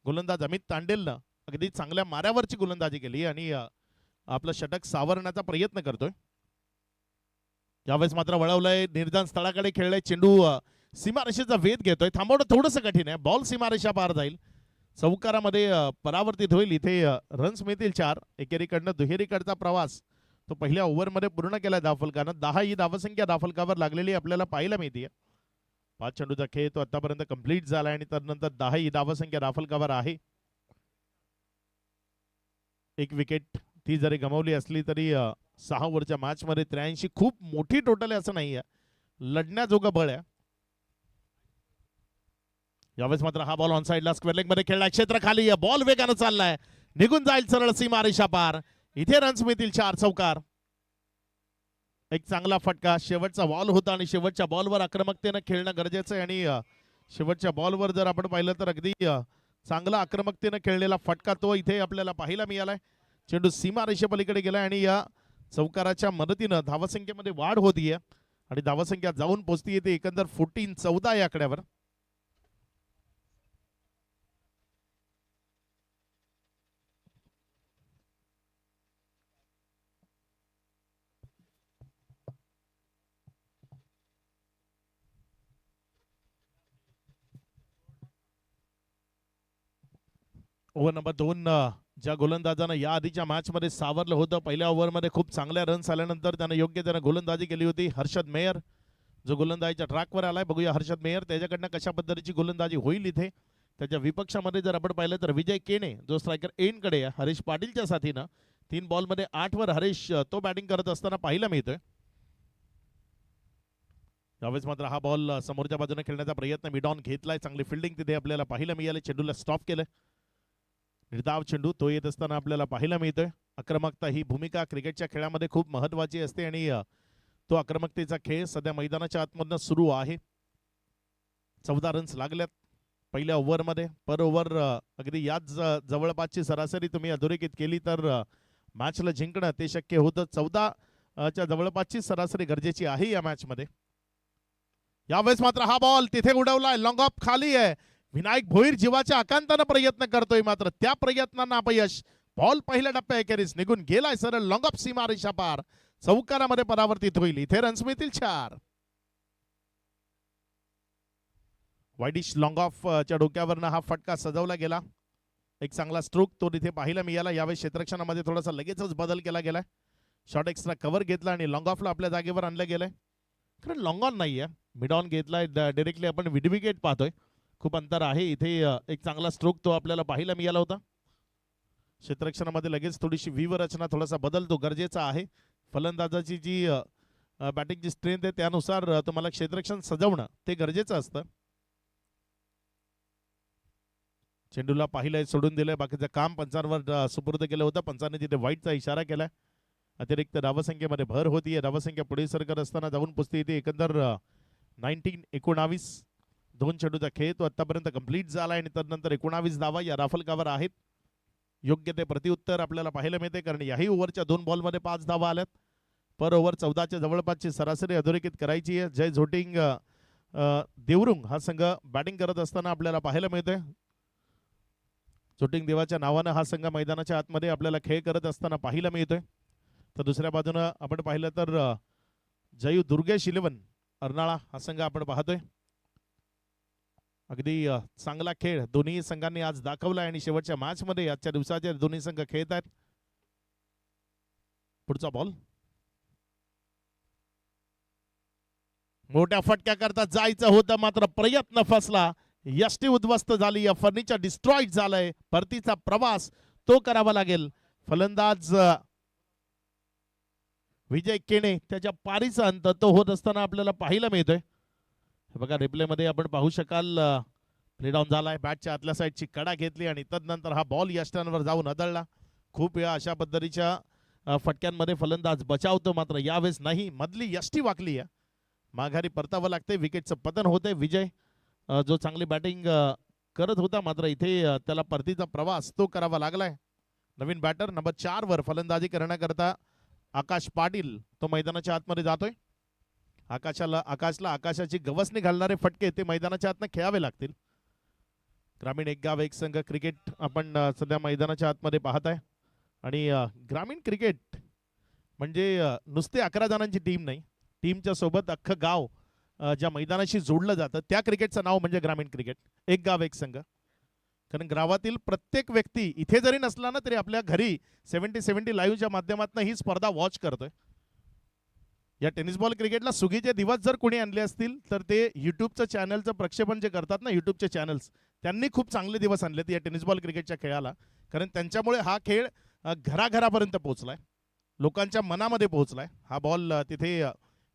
गोलंदाज अमित तांडेलनं अगदी चांगल्या माऱ्यावरची गोलंदाजी केली आणि आपलं षटक सावरण्याचा प्रयत्न करतोय. यावेळेस मात्र वळवलंय, निर्धान स्थळाकडे खेळलाय, चेंडू सीमारेषेचा वेध घेतोय, थांबवणं थोडंसं कठीण आहे, बॉल सीमारेषा पार जाईल, चौकारामध्ये परावर्तित होईल. इथे रन्स मिळतील 4. एकेरीकडनं दुहेरीकडचा प्रवास तो पहिल्या ओव्हरमध्ये पूर्ण केलाय धावफलकानं. 10 ही धावसंख्या धावफलकावर लागलेली आपल्याला पाहायला मिळते. 5 चेंडूचा खेळ तो आतापर्यंत कंप्लीट झाला आणि त्यानंतर 10 ही धावसंख्या धावफलकावर आहे. एक विकेट ती जरी गमावली असली तरी 6 ओव्हरच्या मॅच मध्ये 83 खूप मोठी टोटल आहे असं नाहीये, लढण्याजोगं बळ आहे. यावेळेस मात्र हा बॉल ऑन साइडला स्क्वेअर लेग मध्ये खेळलाय, क्षेत्र खाली आहे, बॉल वेगानं चाललाय, निघून जाईल सरळ सीमारेषा पार. इथे रन्स मिळतील 4. चौकार. एक चांगला फटका, शेवटचा बॉल होता आणि शेवटच्या बॉलवर आक्रमकतेनं खेळणं गरजेचं आहे. आणि शेवटच्या बॉलवर जर आपण पाहिलं तर अगदी चांगला आक्रमकतेनं खेळलेला फटका तो इथे आपल्याला पाहायला मिळालाय. चेंडू सीमारेषेपलीकडे गेलाय आणि या चौकाराच्या मदतीनं धावसंख्येमध्ये वाढ होतीये आणि धावसंख्या जाऊन पोहोचतीये ते एकंदर 14 या आकड्यावर. ओव्हर नंबर 2 ज्या गोलंदाजानं या आधीच्या मॅच मध्ये सावरलं होतं, पहिल्या ओव्हरमध्ये खूप चांगल्या रन्स आल्यानंतर त्यानं योग्य त्यानं गोलंदाजी केली होती. हर्षद मेयर जो गोलंदाजीच्या ट्रॅकवर आलाय, बघूया हर्षद मेयर त्याच्याकडनं कशा पद्धतीची गोलंदाजी होईल. इथे त्याच्या विपक्षामध्ये जर आपण पाहिलं तर विजय केणे जो स्ट्रायकर एंडकडे आहे, हरीश पाटीलच्या साथीनं 3 बॉलमध्ये 8 वर हरीश तो बॅटिंग करत असताना पाहायला मिळतोय. यावेळेस मात्र हा बॉल समोरच्या बाजूने खेळण्याचा प्रयत्न मिडॉन घेतलाय, चांगली फिल्डिंग तिथे आपल्याला पाहायला मिळाली. चेंडूला स्टॉप केलंय, निर्धाव चेंडू तो येत असताना आपल्याला पाहायला मिळतोय. आक्रमकता ही भूमिका क्रिकेटच्या खेळामध्ये खूप महत्वाची असते आणि तो आक्रमकतेचा खेळ सध्या मैदानाच्या आतमधनं सुरू आहे. 14 रन्स लागल्यात पहिल्या ओव्हरमध्ये. पर ओव्हर अगदी याच जवळपासची सरासरी तुम्ही अधोरेखित केली तर मॅचला जिंकणं ते शक्य होतं. 14 च्या जवळपासची सरासरी गरजेची आहे या मॅच मध्ये. यावेळेस मात्र हा बॉल तिथे उडवलाय, लॉंग ऑफ खाली आहे. विनायक भोईर जीवाच्या आकांतानं प्रयत्न करतोय, मात्र त्या प्रयत्नांना अपयश. बॉल पहिल्या टप्प्या एकेरीस निघून गेलाय सरळ लॉंग ऑफ सीमारेषा पार, चौकारामध्ये परावर्तित होईल. इथे रन्स मिळतील 4. वाईडिश लॉंग ऑफ च्या डोक्यावरनं हा फटका सजवला गेला. एक चांगला स्ट्रोक तो तिथे पाहायला मिळाला. यावेळी क्षेत्ररक्षणामध्ये थोडासा लगेचच बदल केला गेलाय. शॉर्ट एक्स्ट्रा कव्हर घेतला आणि लॉंग ऑफला आपल्या जागेवर आणलं गेलंय. खरं लॉंग ऑन नाहीये, मिड ऑन घेतलाय. डायरेक्टली आपण विड विकेट पाहतोय, खूप अंतर आहे. इथे एक चांगला स्ट्रोक तो आपल्याला पाहायला मिळाला होता. क्षेत्ररक्षणामध्ये लगेच थोडीशी व्हीव रचना, थोडासा बदल तो गरजेचा आहे. फलंदाजाची जी बॅटिंगची स्ट्रेंथ आहे त्यानुसार तुम्हाला क्षेत्ररक्षण सजवणं ते गरजेचं असतं. चेंडूला पाहिलंय, सोडून दिलंय, बाकीचं काम पंचांवर सुपूर्द केलं होतं. पंचांनी तिथे व्हाईटचा इशारा केलाय. अतिरिक्त धावसंख्येमध्ये भर होतीये. धावसंख्या पुढे सरकत असताना जाऊन पोचते इथे एकंदर 19 2 चेंडूचा खेळ तो आतापर्यंत कंप्लीट झाला आणि त्यानंतर 19 धावा या राफलकावर आहेत. योग्य ते प्रतिउत्तर आपल्याला पाहायला मिळते, कारण याही ओव्हरच्या 2 बॉलमध्ये 5 धावा आल्यात. पर ओव्हर 14च्या जवळपासची सरासरी अधोरेखित करायची आहे. जय झोटिंग देवरुंग हा संघ बॅटिंग करत असताना आपल्याला पाहायला मिळतोय. झोटिंग देवाच्या नावानं हा संघ मैदानाच्या आतमध्ये आपल्याला खेळ करत असताना पाहायला मिळतोय. तर दुसऱ्या बाजूनं आपण पाहिलं तर जयू दुर्गेश 11 अर्नाळा हा संघ आपण पाहतोय. अगदी चांगला खेळ दोन्ही संघांनी आज दाखवलाय आणि शेवटच्या मॅच मध्ये आजच्या दिवसाचे दोन्ही संघ खेळत आहेत. पुढचा बॉल मोठ्या फटक्या करता जायचं होतं, मात्र प्रयत्न फसला. यष्टी उद्ध्वस्त झाली, या फर्निचर डिस्ट्रॉइड झालंय. परतीचा प्रवास तो करावा लागेल. फलंदाज विजय केणे त्याच्या पारीचा अंत तो होत असताना आपल्याला पाहायला मिळतोय. बघा रिप्ले मध्ये आपण पाहू शकाल, प्ले डाऊन झालाय. बॅटच्या आतल्या साईडची कडा घेतली आणि तदनंतर हा बॉल यष्ट्यांवर जाऊन आदळला. खूप वेळा अशा पद्धतीच्या फटक्यांमध्ये फलंदाज बचावतो, मात्र यावेळेस नाही. मधली यष्टी वाकली आहे, माघारी परतावं लागते. विकेटचं पतन होते. विजय जो चांगली बॅटिंग करत होता, मात्र इथे त्याला परतीचा प्रवास तो करावा लागलाय. नवीन बॅटर नंबर 4 वर फलंदाजी करण्याकरता आकाश पाटील तो मैदानाच्या आतमध्ये जातोय. आकाशला आकाशाची गवसणी घालणारे फटके ते मैदानाच्या आतनं खेळावे लागतील. ग्रामीण एक गाव एक संघ क्रिकेट आपण सध्या मैदानाच्या आतमध्ये पाहत आहे. आणि ग्रामीण क्रिकेट म्हणजे नुसते 11 जणांची टीम नाही, टीमच्या सोबत अख्खं गाव ज्या मैदानाशी जोडलं जातं त्या क्रिकेटचं नाव म्हणजे ग्रामीण क्रिकेट. एक गाव एक संघ. कारण गावातील प्रत्येक व्यक्ती इथे जरी नसला ना तरी आपल्या घरी 70-70 लाईव्हच्या माध्यमातून ही स्पर्धा वॉच करतोय. या टेनिस बॉल क्रिकेटला सुगीचे दिवस जर कोणी आणले असतील तर ते युट्यूबचं चॅनलचं प्रक्षेपण जे करतात ना युट्यूबचे चॅनल्स, त्यांनी खूप चांगले दिवस आणलेत या टेनिस बॉल क्रिकेटच्या खेळाला. कारण त्यांच्यामुळे हा खेळ घराघरापर्यंत पोहोचलाय, लोकांच्या मनामध्ये पोहोचलाय. हा बॉल तिथे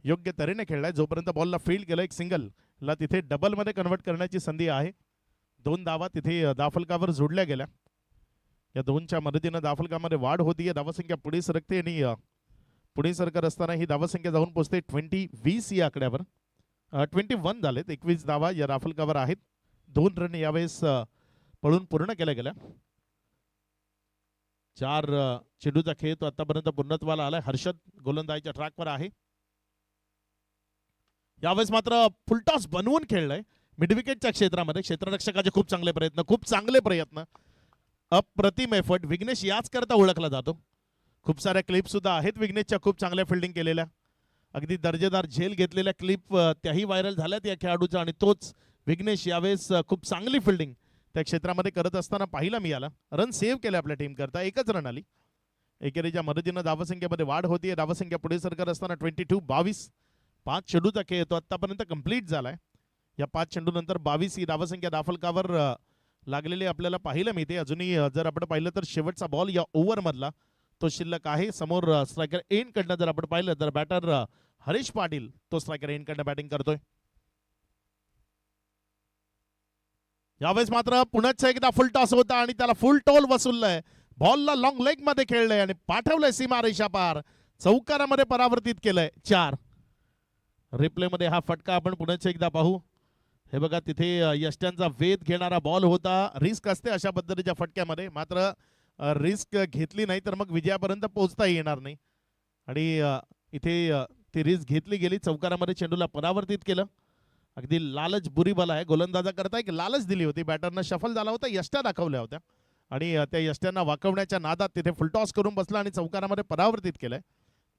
योग्य तऱ्हेने खेळलाय. जोपर्यंत बॉलला फील्ड गेलं एक सिंगलला तिथे डबलमध्ये कन्वर्ट करण्याची संधी आहे. 2 धावा तिथे धावफलकावर जोडल्या गेल्या. या 2च्या मदतीनं धावफलकामध्ये वाढ होतीये. धावसंख्या पुढे सरकते आणि पुढे सरकत असताना ही धावसंख्या जाऊन पोहोचते 20-20 या आकड्यावर. 21 झालेत. 21 धावा या धावफलकावर आहेत. 2 रन यावेळेस पळून पूर्ण केल्या गेल्या. 4 चेंडूचा खेळ तो आतापर्यंत पूर्णत्वाला आलाय. हर्षद गोलंदाजीच्या ट्रॅकवर आहे. यावेळेस मात्र फुलटॉस बनवून खेळलाय मिडविकेटच्या क्षेत्रामध्ये. क्षेत्ररक्षकाचे खूप चांगले प्रयत्न, अप्रतिम एफर्ट. विघ्नेश याच करता ओळखला जातो. खूप साऱ्या क्लिप सुद्धा आहेत विघ्नेशच्या खूप चांगल्या फिल्डिंग केलेल्या. अगदी दर्जेदार झेल घेतलेल्या क्लिप त्याही व्हायरल झाल्यात या खेळाडूचा. आणि तोच विघ्नेश यावेळेस खूप चांगली फिल्डिंग त्या क्षेत्रामध्ये करत असताना पाहायला मिळाला. रन सेव्ह केले आपल्या टीम करता. 1च रन आली. एकेरीच्या मदतीनं धावसंख्येमध्ये वाढ होतीये. धावसंख्या पुढे सरकत असताना 22-22. 5 चेंडूचा खेळ तो आतापर्यंत कंप्लीट झालाय. या 5 चेंडू नंतर 22 ही धावसंख्या धावफलकावर लागलेली आपल्याला पाहायला मिळते. अजूनही जर आपण पाहिलं तर शेवटचा बॉल या ओव्हर मधला तो शिल्लक आहे. समोर स्ट्रायकर एंड कडनं जर आपण पाहिलं तर बॅटर हरीश पाटील तो स्ट्रायकर एंड कडनं बॅटिंग करतोय. यावेळेस मात्र पुन्हा एकदा फुल टॉस होता आणि त्याला फुल टोल वसूललाय. बॉलला लॉंग लेग मध्ये खेळलंय आणि पाठवलंय सीमा रेषा पार. चौकारामध्ये परावर्तित केलंय. 4 रिप्ले मध्ये हा फटका आपण पुन्हा एकदा पाहू. हे बघा तिथे यष्ट्यांचा वेध घेणारा बॉल होता. रिस्क असते अशा पद्धतीच्या फटक्यामध्ये, मात्र रिस्क घेतली नाही तर मग विजयापर्यंत पोहोचता येणार नाही. आणि इथे ती रिस्क घेतली गेली. चौकारामध्ये चेंडूला परावर्तित केलं. अगदी लालच बुरी बला आहे. गोलंदाजा करता एक लालच दिली होती. बॅटरनं शफल झाला होता. यष्ट्या दाखवल्या होत्या आणि त्या यष्ट्यांना वाकवण्याच्या नादात तिथे फुलटॉस करून बसला आणि चौकारामध्ये परावर्तित केलंय.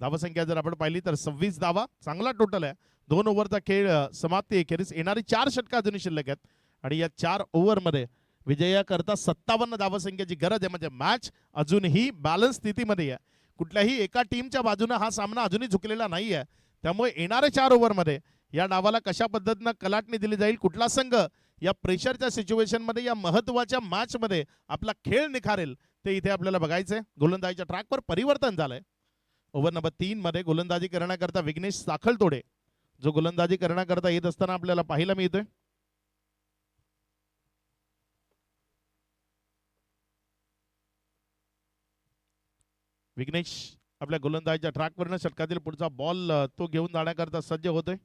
धावसंख्या जर आपण पाहिली तर 26 धावा. चांगला टोटल आहे. 2 ओव्हरचा खेळ समाप्ती एखेरीस. येणारी 4 षटकं अजूनही शिल्लक आहेत आणि या 4 ओव्हरमध्ये विजयाकरता 57 धावसंख्येची गरज आहे. म्हणजे मॅच अजूनही बॅलन्स स्थितीमध्ये आहे. कुठल्याही एका टीमच्या बाजूने हा सामना अजूनही झुकलेला नाही आहे. त्यामुळे येणाऱ्या 4 ओव्हरमध्ये या डावाला कशा पद्धतीनं कलाटणी दिली जाईल, कुठला संघ या प्रेशरच्या सिच्युएशन मध्ये या महत्वाच्या मॅच मध्ये आपला खेळ निखारेल ते इथे आपल्याला बघायचंय. गोलंदाजीच्या ट्रॅकवर परिवर्तन झालंय. ओव्हर नंबर 3 मध्ये गोलंदाजी करण्याकरता विघ्नेश साखळतोडे जो गोलंदाजी करण्याकरता येत असताना आपल्याला पाहायला मिळतोय. विघ्नेश आपल्या गोलंदाजीच्या ट्रॅकवरनं षटकातील पुढचा बॉल तो घेऊन जाण्याकरता सज्ज होतोय.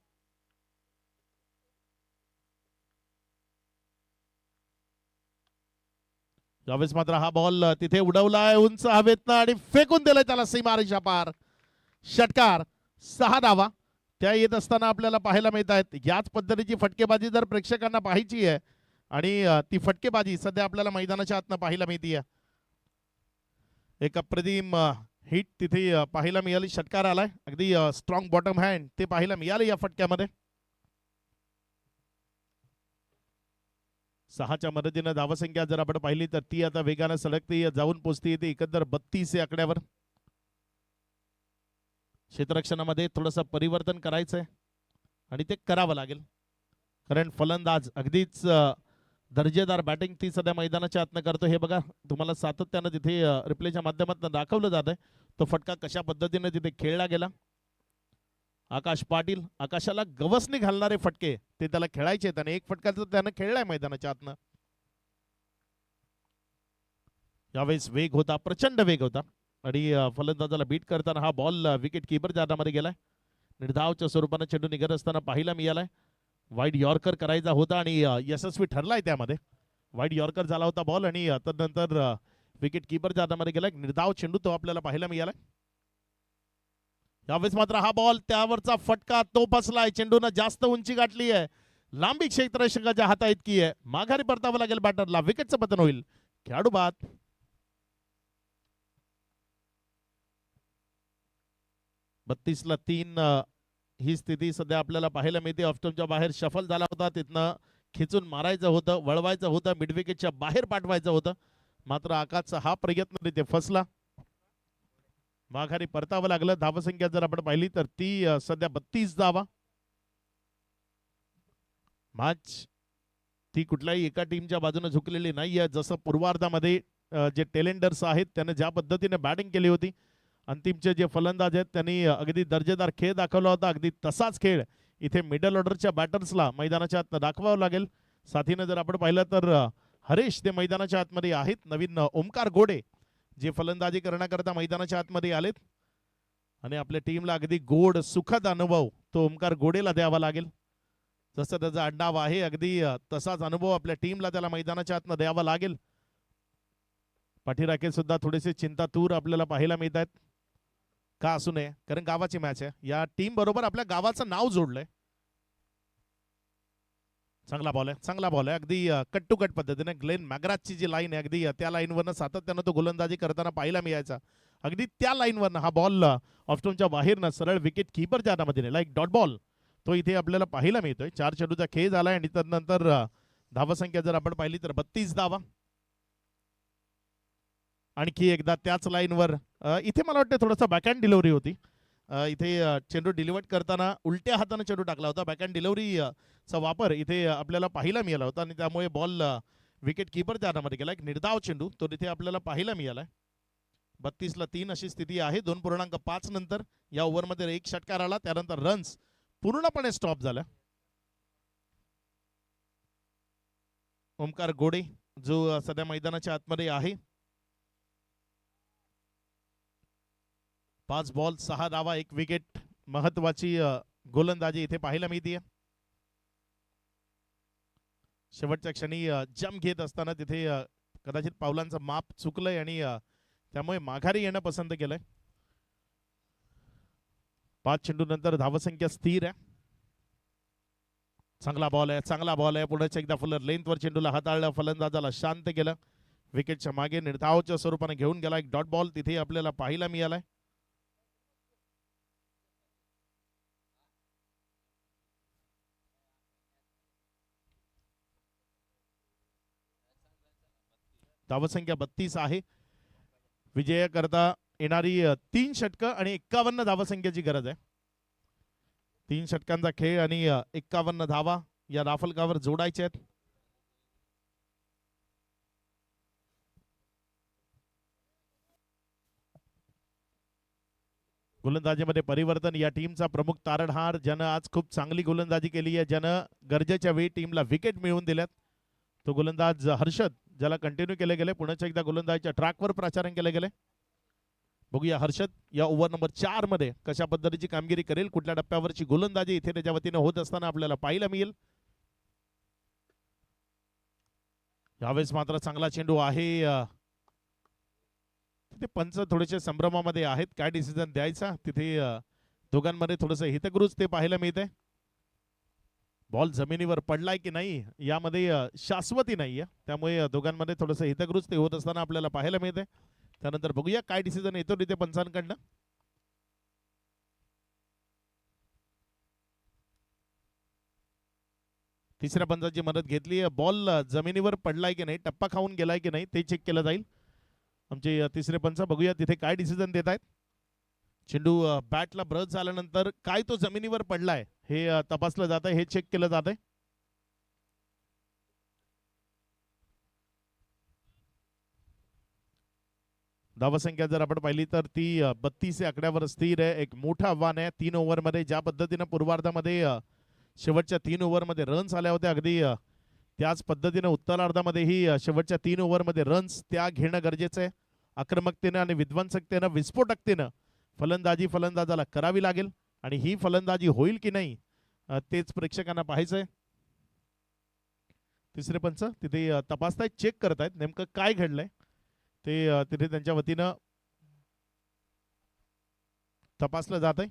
यावेळेस मात्र हा बॉल तिथे उडवलाय उंच हवेतनं आणि फेकून दिलाय त्याला सीमारेषा पार. षटकार. 6 धावा त्या येत असताना आपल्याला पाहायला मिळत आहेत. याच पद्धतीची फटकेबाजी जर प्रेक्षकांना पाहायची आहे आणि ती फटकेबाजी सध्या आपल्याला मैदानाच्या आतनं पाहायला मिळते. एक अप्रतिम हिट तिथे पाहायला मिळाली. षटकार आलाय. अगदी स्ट्रॉंग बॉटम हँड ते पाहायला मिळाले या फटक्यामध्ये. 6च्या मदतीनं धावसंख्या जर आपण पाहिली तर ती आता वेगाने सलगती जाऊन पोहोचते येते एकंदर 32 या आकड्यावर. क्षेत्ररक्षणामध्ये थोडंसं परिवर्तन करायचंय आणि ते करावं लागेल. कारण फलंदाज अगदीच दर्जेदार बॅटिंग ती सध्या मैदानाच्या आतनं करतो. हे बघा तुम्हाला सातत्यानं तिथे रिप्लेच्या माध्यमातून दाखवलं जात आहे. तो फटका कशा पद्धतीने तिथे खेळला गेला. आकाश पाटील आकाशाला गवसणी घालणारे फटके ते त्याला खेळायचे आहेत आणि एक फटका त्यानं खेळलाय मैदानाच्या आतनं. यावेळेस वेग होता, प्रचंड वेग होता आणि फलंदाजाला बीट करताना हा बॉल विकेट किपर जाण्यामध्ये गेलाय. निर्धावच्या स्वरूपाने चेंडू निघत असताना पाहायला मिळालाय. वाईड यॉर्कर करायचा होता आणि यशस्वी ठरलाय त्यामध्ये. वाईड यॉर्कर झाला होता बॉल आणि तदनंतर विकेट किपर जाण्यामध्ये गेलाय. निर्धाव चेंडू तो आपल्याला पाहायला मिळालाय. यावेळेस मात्र हा बॉल त्यावरचा फटका तो फसलाय. चेंडूनं जास्त उंची गाठली आहे. लांबी क्षेत्ररक्षकाच्या हाता इतकी आहे. माघारी परतावं लागेल बॅटरला. विकेटचं पतन होईल. खेळाडू बाद. 32 ला 3 ही स्थिती सध्या आपल्याला पाहायला मिळते. ऑफस्टंपच्या बाहेर शफल झाला होता, तिथनं खिचून मारायचं होतं, वळवायचं होतं, मिडविकेटच्या बाहेर पाठवायचं होतं, मात्र आकाशचा हा प्रयत्न तिथे फसला. माघारी परतावं लागलं. धावसंख्या जर आपण पाहिली तर ती सध्या 32 धावा. मॅच ती कुठल्याही एका टीमच्या बाजूने झुकलेली नाहीये. जसं पूर्वार्धामध्ये जे टेलेंडर्स आहेत त्याने ज्या पद्धतीने बॅटिंग केली होती, अंतिमचे जे फलंदाज आहेत त्यांनी अगदी दर्जेदार खेळ दाखवला होता. अगदी तसाच खेळ इथे मिडल ऑर्डरच्या बॅटर्सला मैदानाच्या आत दाखवावं लागेल. साथीनं जर आपण पाहिलं तर हरेश ते मैदानाच्या आतमध्ये आहेत. नवीन ओमकार गोडे जे फलंदाजी करण्याकरता मैदानाच्या आतमध्ये आलेत आणि आपल्या टीमला अगदी गोड सुखद अनुभव तो ओमकार गोडेला द्यावा लागेल. जसं त्याचं आडनाव आहे अगदी तसाच अनुभव आपल्या टीमला त्याला मैदानाच्या आतनं द्यावा लागेल. पाठीराखे सुद्धा थोडेसे चिंतातूर आपल्याला पाहायला मिळत आहेत. का असू नये, कारण गावाची मॅच आहे. या टीम बरोबर आपल्या गावाचं नाव जोडलंय. चांगला बॉल आहे, चांगला बॉल आहे. अगदी कट टू कट पद्धतीने ग्लेन मॅग्राथची जी लाईन आहे अगदी त्या लाईनवरनं सातत्यानं तो गोलंदाजी करताना पाहायला मिळायचा. अगदी त्या लाईनवरनं हा बॉल ऑफस्टोनच्या बाहेरनं सरळ विकेट कीपरच्या हातामध्ये नेला. एक डॉट बॉल तो इथे आपल्याला पाहायला मिळतोय. 4 चेंडूचा खेळ झालाय आणि त्यानंतर धावसंख्या जर आपण पाहिली तर 32 धावा. आणखी एकदा त्याच लाईनवर इथे मला वाटतं थोडासा बॅकहँड डिलिव्हरी होती. इथे चेंडू डिलिव्हर करताना उलट्या हाताने चेंडू टाकला होता. बॅकहँड डिलिव्हरी चा वापर इथे आपल्याला पाहायला मिळाला होता आणि त्यामुळे बॉल विकेट कीपरच्या हातामध्ये गेला. एक निर्धाव चेंडू तो इथे आपल्याला पाहायला मिळालाय. 32ला 3 अशी स्थिती आहे. 2.5 नंतर या ओव्हरमध्ये एक षटकार आला, त्यानंतर रन्स पूर्णपणे स्टॉप झाल्या. ओमकार गोडे जो सध्या मैदानाच्या आतमध्ये आहे. 5 बॉल 6 धावा 1 विकेट. महत्वाची गोलंदाजी इथे पाहायला मिळते. शेवटच्या क्षणी जम घेत असताना तिथे कदाचित पावलांचं माप चुकलंय आणि त्यामुळे माघारी येणं पसंत केलंय. 5 चेंडू नंतर धावसंख्या स्थिर आहे. चांगला बॉल आहे, चांगला बॉल आहे. पुढे एकदा फुलर लेंथवर चेंडूला हाताळलं, फलंदाजाला शांत केलं. विकेटच्या मागे निर्धावच्या स्वरूपाने घेऊन गेला. एक डॉट बॉल तिथे आपल्याला पाहायला मिळालाय. धावसंख्या 32 आहे. विजय करता येणारी 3 षटकं आणि 51 धावसंख्येची गरज आहे. 3 षटकांचा खेळ आणि 51 धावा या राफलकावर जोडायच्या आहेत. गोलंदाजीमध्ये परिवर्तन. या टीमचा प्रमुख तारणहार ज्यानं आज खूप चांगली गोलंदाजी केली आहे, ज्यानं गरजेच्या वेळी टीमला विकेट मिळवून दिल्यात, तो गोलंदाज हर्षद, ज्याला कंटिन्यू केले गेले. पुण्याच्या एकदा गोलंदाजीच्या ट्रॅकवर प्रचारण केले गेले. बघूया हर्षद या ओव्हर नंबर 4 मध्ये कशा पद्धतीची कामगिरी करेल. कुठल्या टप्प्यावरची गोलंदाजी इथे त्याच्या वतीने होत असताना आपल्याला पाहायला मिळेल. यावेळेस मात्र चांगला चेंडू आहे. तिथे पंच थोडेसे संभ्रमामध्ये आहेत, काय डिसिजन द्यायचा. तिथे दोघांमध्ये थोडंसं हितगुज ते पाहायला मिळते. बॉल जमिनीवर पडलाय की नाही यामध्ये शाश्वती नाहीये, त्यामुळे दोघांमध्ये थोडंसं हितगुज ते होत असताना आपल्याला पाहायला मिळते. त्यानंतर बघूया काय डिसिजन येतो तिथे पंचांकडनं. तिसऱ्या पंचाची मदत घेतली. बॉल जमिनीवर पडलाय की नाही, टप्पा खाऊन गेलाय की नाही ते चेक केलं जाईल. आमचे तिसरे पंच बघूया तिथे काय डिसिजन देत आहेत. चेंडू बॅटला ब्रश झाल्यानंतर काय तो जमिनीवर पडलाय हे तपासलं जात आहे, हे चेक केलं जात आहे. धावसंख्या जर आपण पाहिली तर ती 32 या आकड्यावर स्थिर आहे. एक मोठं आव्हान आहे 3 ओव्हरमध्ये. ज्या पद्धतीनं पूर्वार्धामध्ये शेवटच्या 3 ओव्हरमध्ये रन्स आल्या होत्या, अगदी त्याच पद्धतीनं उत्तरार्धामध्येही शेवटच्या 3 ओव्हरमध्ये रन्स त्या घेणं गरजेचं आहे. आक्रमकतेनं आणि विध्वंसकतेनं विस्फोटकतेनं फलंदाजाला करावी लागेल आणि ही फलंदाजी होईल की नाही तेच प्रेक्षकांना पाहायचंय. तिसरे पंच तिथे तपासतायत, चेक करतायत नेमकं काय घडलंय ते तिथे त्यांच्या वतीनं तपासलं जात आहे.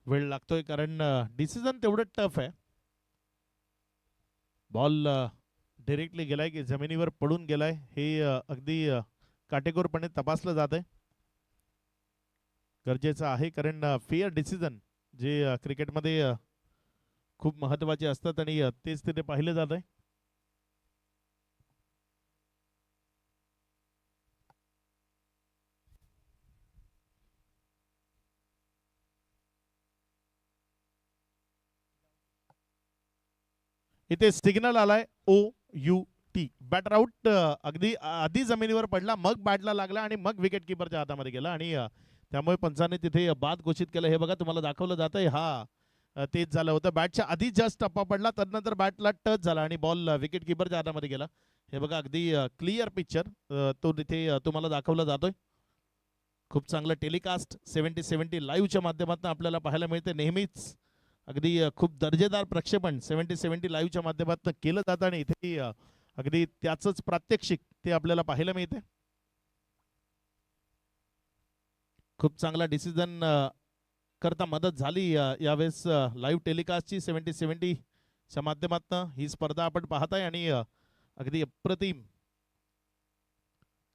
वेळ लागतोय कारण डिसिजन तेवढं टफ आहे. बॉल डायरेक्टली गेलाय की जमिनीवर पडून गेलाय हे अगदी काटेकोरपणे तपासलं जात आहे. गरजेचं आहे कारण फेअर डिसिजन जे क्रिकेटमध्ये खूप महत्वाचे असतात आणि तेच तिथे पाहिलं जात आहे. इथे सिग्नल आलाय OUT. Batter out. अगदी आधी जमिनीवर पडला मग बॅटला लागला आणि मग विकेट किपरच्या हातामध्ये गेला आणि त्यामुळे पंचाने तिथे बाद घोषित केलं. हे बघा तुम्हाला दाखवलं जात आहे. तेच झालं होतं. बॅटच्या आधी जस्ट टप्पा पडला त्यानंतर बॅटला टच झाला आणि बॉल विकेट किपरच्या हातामध्ये गेला. हे बघा अगदी क्लिअर पिक्चर तो तिथे तुम्हाला दाखवला जातोय. खूप चांगलं टेलिकास्ट 70-70 लाईव्हच्या माध्यमातून आपल्याला पाहायला मिळते. नेहमीच अगदी खूप दर्जेदार प्रक्षेपण 70-70 लाईव्हच्या माध्यमातून केलं जातं आणि इथे अगदी त्याचंच प्रात्यक्षिक ते आपल्याला पाहायला मिळते. खूप चांगला डिसिजन करता मदत झाली यावेळेस लाईव्ह टेलिकास्टची 70-70 च्या माध्यमातून ही स्पर्धा आपण पाहताय आणि अगदी अप्रतिम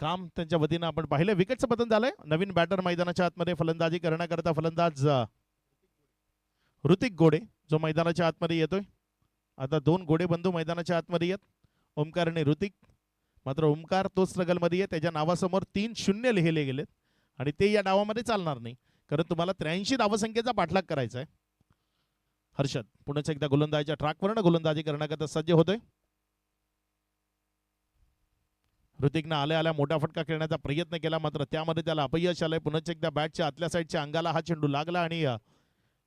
काम त्यांच्या वतीनं आपण पाहिलं. विकेटचं पतन झालंय. नवीन बॅटर मैदानाच्या आतमध्ये फलंदाजी करण्याकरता फलंदाज ऋतिक गोडे जो मैदानाच्या आतमध्ये येतोय. आता 2 गोडे बंधू मैदानाच्या आतमध्ये येत, ओमकार आणि ऋतिक. मात्र ओमकार तो स्ट्रगलमध्ये आहे. त्याच्या नावासमोर 3-0 लिहिले गेलेत आणि ते या डावामध्ये चालणार नाही कारण तुम्हाला 83 धावसंख्येचा पाठलाग करायचा आहे. हर्षद पुन्हा एकदा गोलंदाजीच्या ट्रॅकवरनं गोलंदाजी करण्याकरता सज्ज होतोय. ऋतिकनं आल्या आल्या मोठा फटका खेळण्याचा प्रयत्न केला मात्र त्यामध्ये त्याला अपयश आलंय. पुन्हा एकदा बॅटच्या आतल्या साईडच्या अंगाला हा चेंडू लागला आणि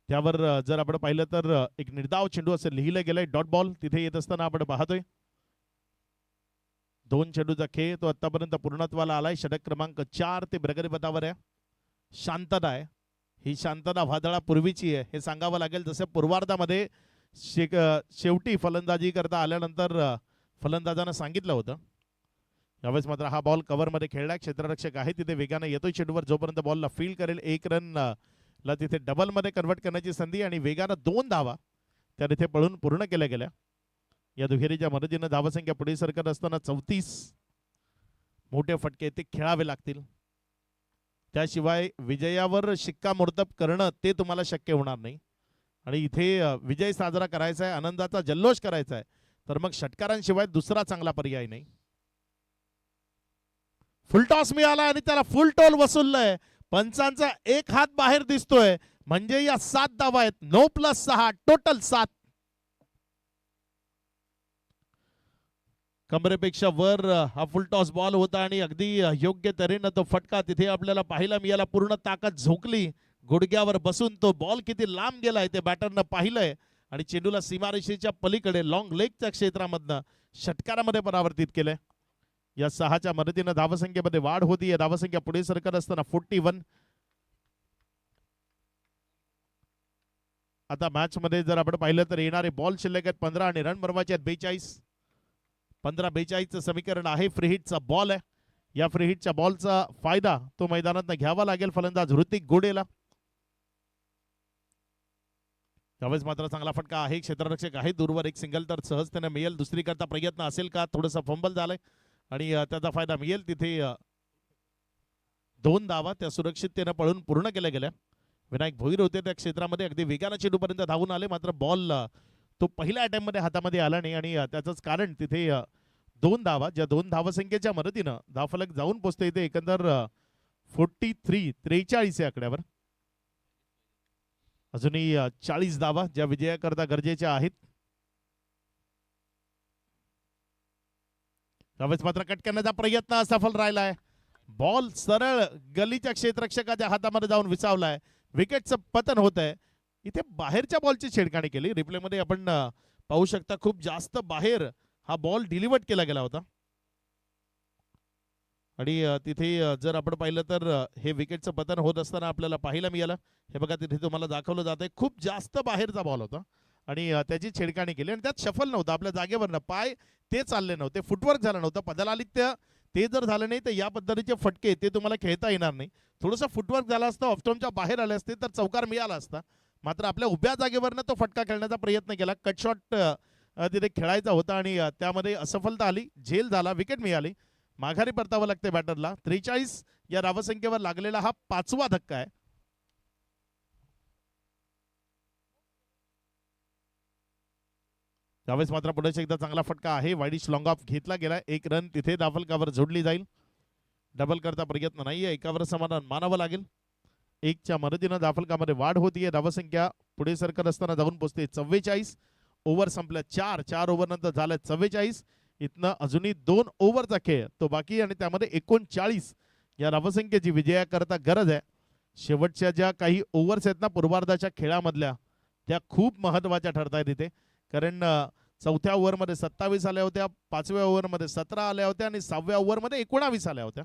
त्यावर जर आपण पाहिलं तर एक निर्धाव चेंडू असं लिहिलं गेलंय. डॉट बॉल तिथे येत असताना आपण पाहतोय. 2 चेंडूचा खेळ तो आतापर्यंत पूर्णत्वाला आलाय. षटक क्रमांक 4 ते प्रगतीपथावर आहे. शांतता आहे. ही शांतता वादळापूर्वीची आहे हे सांगावं लागेल. जसं पूर्वार्धामध्ये शेवटी फलंदाजी करता आल्यानंतर फलंदाजानं सांगितलं होतं. यावेळेस मात्र हा बॉल कव्हरमध्ये खेळलाय. क्षेत्ररक्षक आहे तिथे वेगाने येतोय चेंडूवर. जोपर्यंत बॉलला फील्ड करेल 1 रन ला तिथे डबल मध्ये कन्वर्ट करण्याची संधी आणि वेगानं 2 धावा त्या तिथे पळून पूर्ण केल्या गेल्या. या दुहेरीच्या मदतीनं धावसंख्या पुढे सरकत असताना 34 मोठे फटके ते खेळावे लागतील. त्याशिवाय विजयावर शिक्कामोर्तब करणं ते तुम्हाला शक्य होणार नाही आणि इथे विजय साजरा करायचा आहे, आनंदाचा जल्लोष करायचा आहे तर मग षटकारांशिवाय दुसरा चांगला पर्याय नाही. फुल टॉस मिळाला आणि त्याला फुल टोल वसूललंय. पंचांचा एक हात बाहेर दिसतोय म्हणजे या 7 धावा आहेत. 9+6 टोटल 7. कमरेपेक्षा वर हा फुल टॉस बॉल होता आणि अगदी योग्य तऱ्हेनं तो फटका तिथे आपल्याला पाहायला मिळाला. पूर्ण ताकद झोकली गुडघ्यावर बसून. तो बॉल किती लांब गेलाय ते बॅटरनं पाहिलंय आणि चेंडूला सीमारेषेच्या पलीकडे लॉंग लेगच्या क्षेत्रामधनं षटकारामध्ये परावर्तित केलंय. या 6च्या मदतीनं धावसंख्येमध्ये वाढ होती. धावसंख्या पुढे सरकत असताना 41. आता मॅच मध्ये जर आपण पाहिलं तर येणारे बॉल शिल्लक आहेत 15 आणि रन बनवायचे आहेत 42. 15-42चं समीकरण आहे. फ्री हिटचा बॉल आहे. या फ्री हिटच्या बॉलचा फायदा तो मैदानात घ्यावा लागेल फलंदाज ऋतिक गोडेला. त्यावेळेस मात्र चांगला फटका आहे. क्षेत्ररक्षक आहे दूरवर. एक सिंगल तर सहजतेने मिळेल. दुसरी करता प्रयत्न असेल का? थोडंसं फंबल झालंय आणि त्याचा फायदा मिळेल. तिथे 2 धावा त्या सुरक्षिततेने पळून पूर्ण केल्या गेल्या. विनायक भोईर होते त्या क्षेत्रामध्ये. अगदी वेगानं चेंडूपर्यंत धावून आले मात्र बॉल तो पहिल्या अटेम्प्ट मध्ये हातामध्ये आला नाही आणि त्याचंच कारण तिथे 2 धावा ज्या 2 धावसंख्येच्या मदतीनं धावफलक जाऊन पोहोचते. इथे एकंदर 43 या आकड्यावर अजूनही 40 धावा ज्या विजयाकरता गरजेच्या आहेत. त्यावेळेस मात्र कट करण्याचा प्रयत्न असफल राहिलाय. बॉल सरळ गलीच्या क्षेत्ररक्षकाच्या हातामध्ये जाऊन विसावलाय. विकेटचं पतन होत आहे. इथे बाहेरच्या बॉलची छेडखाणी केली. रिप्ले मध्ये आपण पाहू शकता खूप जास्त बाहेर हा बॉल डिलिव्हर्ड केला गेला होता आणि तिथे जर आपण पाहिलं तर हे विकेटचं पतन होत असताना आपल्याला पाहायला मिळालं. हे बघा तिथे तुम्हाला दाखवलं जात आहे. खूप जास्त बाहेरचा बॉल होता आणि त्याची छेडखाणी केली आणि त्यात शफल नव्हतं. आपल्या जागेवरनं पाय ते चालले नव्हते. फुटवर्क झालं नव्हतं. पदलालित्य ते जर झालं नाही तर या पद्धतीचे फटके ते तुम्हाला खेळता येणार नाही. थोडंसं फुटवर्क झालं असतं, ऑफस्टॉमच्या बाहेर आले असते तर चौकार मिळाला असता मात्र आपल्या उभ्या जागेवरनं तो फटका खेळण्याचा प्रयत्न केला. कट शॉट तिथे खेळायचा होता आणि त्यामध्ये असफलता आली, झेल झाला, विकेट मिळाली. माघारी परतावं लागते बॅटरला. 43 या धावसंख्येवर लागलेला हा 5वा धक्का आहे. त्यावेळेस मात्र पुढे एकदा चांगला फटका आहे. वाईडिश लॉंग ऑफ घेतला गेला. 1 रन तिथे दाफलकावर जोडली जाईल. डबल करता प्रयत्न नाहीये, एकावर समाधान मानावं लागेल. 1च्या मदतीनं दाफलकामध्ये वाढ होतीये. धावसंख्या पुढे सरकत असताना जाऊन पोहोचते 44. ओव्हर संपल्या 4 ओव्हर नंतर झालं 44. इथनं अजूनही 2 ओव्हरचा खेळ तो बाकी आणि त्यामध्ये 39 या धावसंख्येची विजयाकरता गरज आहे. शेवटच्या ज्या काही ओव्हर्स आहेत ना पूर्वार्धाच्या खेळामधल्या, त्या खूप महत्वाच्या ठरतायत इथे. कारण चौथ्या ओव्हरमध्ये 27 आल्या होत्या, 5व्या ओव्हरमध्ये 17 आल्या होत्या आणि 6व्या ओव्हरमध्ये 19 आल्या होत्या.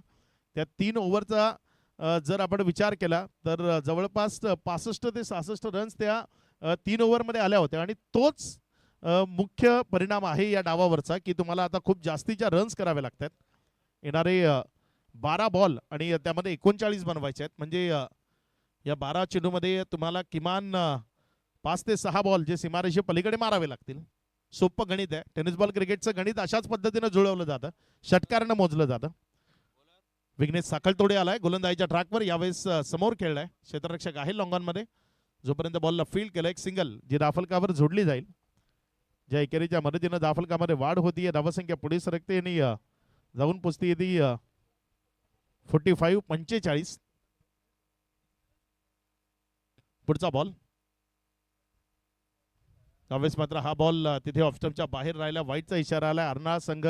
त्या 3 ओव्हरचा जर आपण विचार केला तर जवळपास 65 ते 66 रन्स त्या 3 ओव्हरमध्ये आल्या होत्या आणि तोच मुख्य परिणाम आहे या डावावरचा की तुम्हाला आता खूप जास्तीच्या रन्स करावे लागतात. येणारे 12 बॉल आणि त्यामध्ये 39 बनवायचे आहेत. म्हणजे या 12 चेंडूमध्ये तुम्हाला किमान 5 ते 6 बॉल जे सीमारेषे पलीकडे मारावे लागतील. सोपं गणित आहे. टेनिस बॉल क्रिकेटचं गणित अशाच पद्धतीनं जुळवलं जातं, षटकारानं मोजलं जातं. विघ्नेश साखळतोडे आलाय गोलंदाजीच्या ट्रॅकवर. यावेळेस समोर खेळलाय, क्षेत्ररक्षक आहे लॉंगॉनमध्ये. जोपर्यंत बॉलला फील्ड केलं, एक सिंगल जी दाफलकावर जोडली जाईल. ज्या एकेरीच्या मदतीनं दाफलकामध्ये वाढ होतीये, धावसंख्या पुढे सरकते आणि जाऊन पोचते ती 45. पुढचा बॉल. त्यावेळेस मात्र हा बॉल तिथे ऑफस्टंपच्या बाहेर राहिला. वाईटचा इशारा आला. अर्नाळा संघ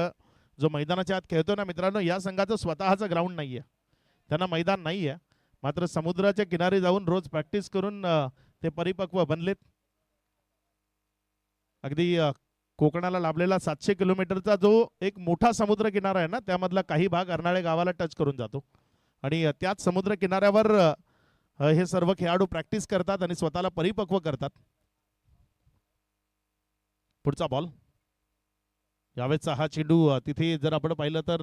जो मैदानाच्या आत खेळतो ना मित्रांनो, या संघाचं स्वतःचं ग्राउंड नाहीये, त्यांना मैदान नाहीये. मात्र समुद्राच्या किनारी जाऊन रोज प्रॅक्टिस करून ते परिपक्व बनलेत. अगदी कोकणाला लाभलेला 700 किलोमीटरचा जो एक मोठा समुद्र किनारा आहे ना, त्यामधला काही भाग अर्नाळे गावाला टच करून जातो आणि त्याच समुद्र किनाऱ्यावर हे सर्व खेळाडू प्रॅक्टिस करतात आणि स्वतःला परिपक्व करतात. पुढचा बॉल. यावेळेचा हा चेंडू तिथे जर आपण पाहिलं तर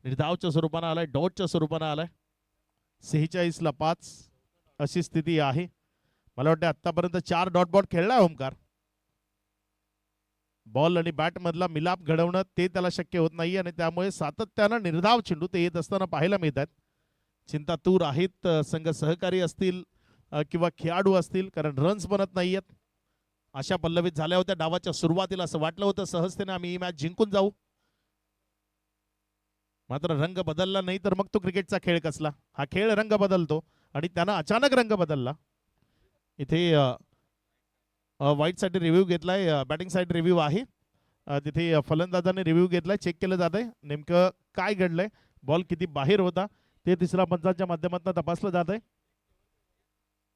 निर्धावच्या स्वरूपानं आलाय, डॉटच्या स्वरूपानं आलाय. 46ला 5 अशी स्थिती आहे. मला वाटतं आतापर्यंत 4 डॉट बॉल खेळलाय ओमकार. बॉल आणि बॅट मधला मिलाप घडवणं ते त्याला शक्य होत नाही आणि त्यामुळे सातत्यानं निर्धाव चेंडू ते येत असताना पाहायला मिळतात. चिंतातूर आहेत संघ सहकारी असतील किंवा खेळाडू असतील, कारण रन्स बनत नाहीयेत. अशा पल्लवीत झाल्या होत्या डावाच्या सुरुवातीला. असं वाटलं होतं सहजतेने आम्ही ही मॅच जिंकून जाऊ, मात्र रंग बदलला नाही तर मग तो क्रिकेटचा खेळ कसला. हा खेळ रंग बदलतो आणि त्यानं अचानक रंग बदलला. इथे वाईट साठी रिव्ह्यू घेतलाय, बॅटिंग साईड रिव्ह्यू आहे तिथे. फलंदाजाने रिव्ह्यू घेतलाय, चेक केलं जात आहे नेमकं काय घडलंय, बॉल किती बाहेर होता ते तिसऱ्या पंचाच्या माध्यमातून तपासलं जात आहे.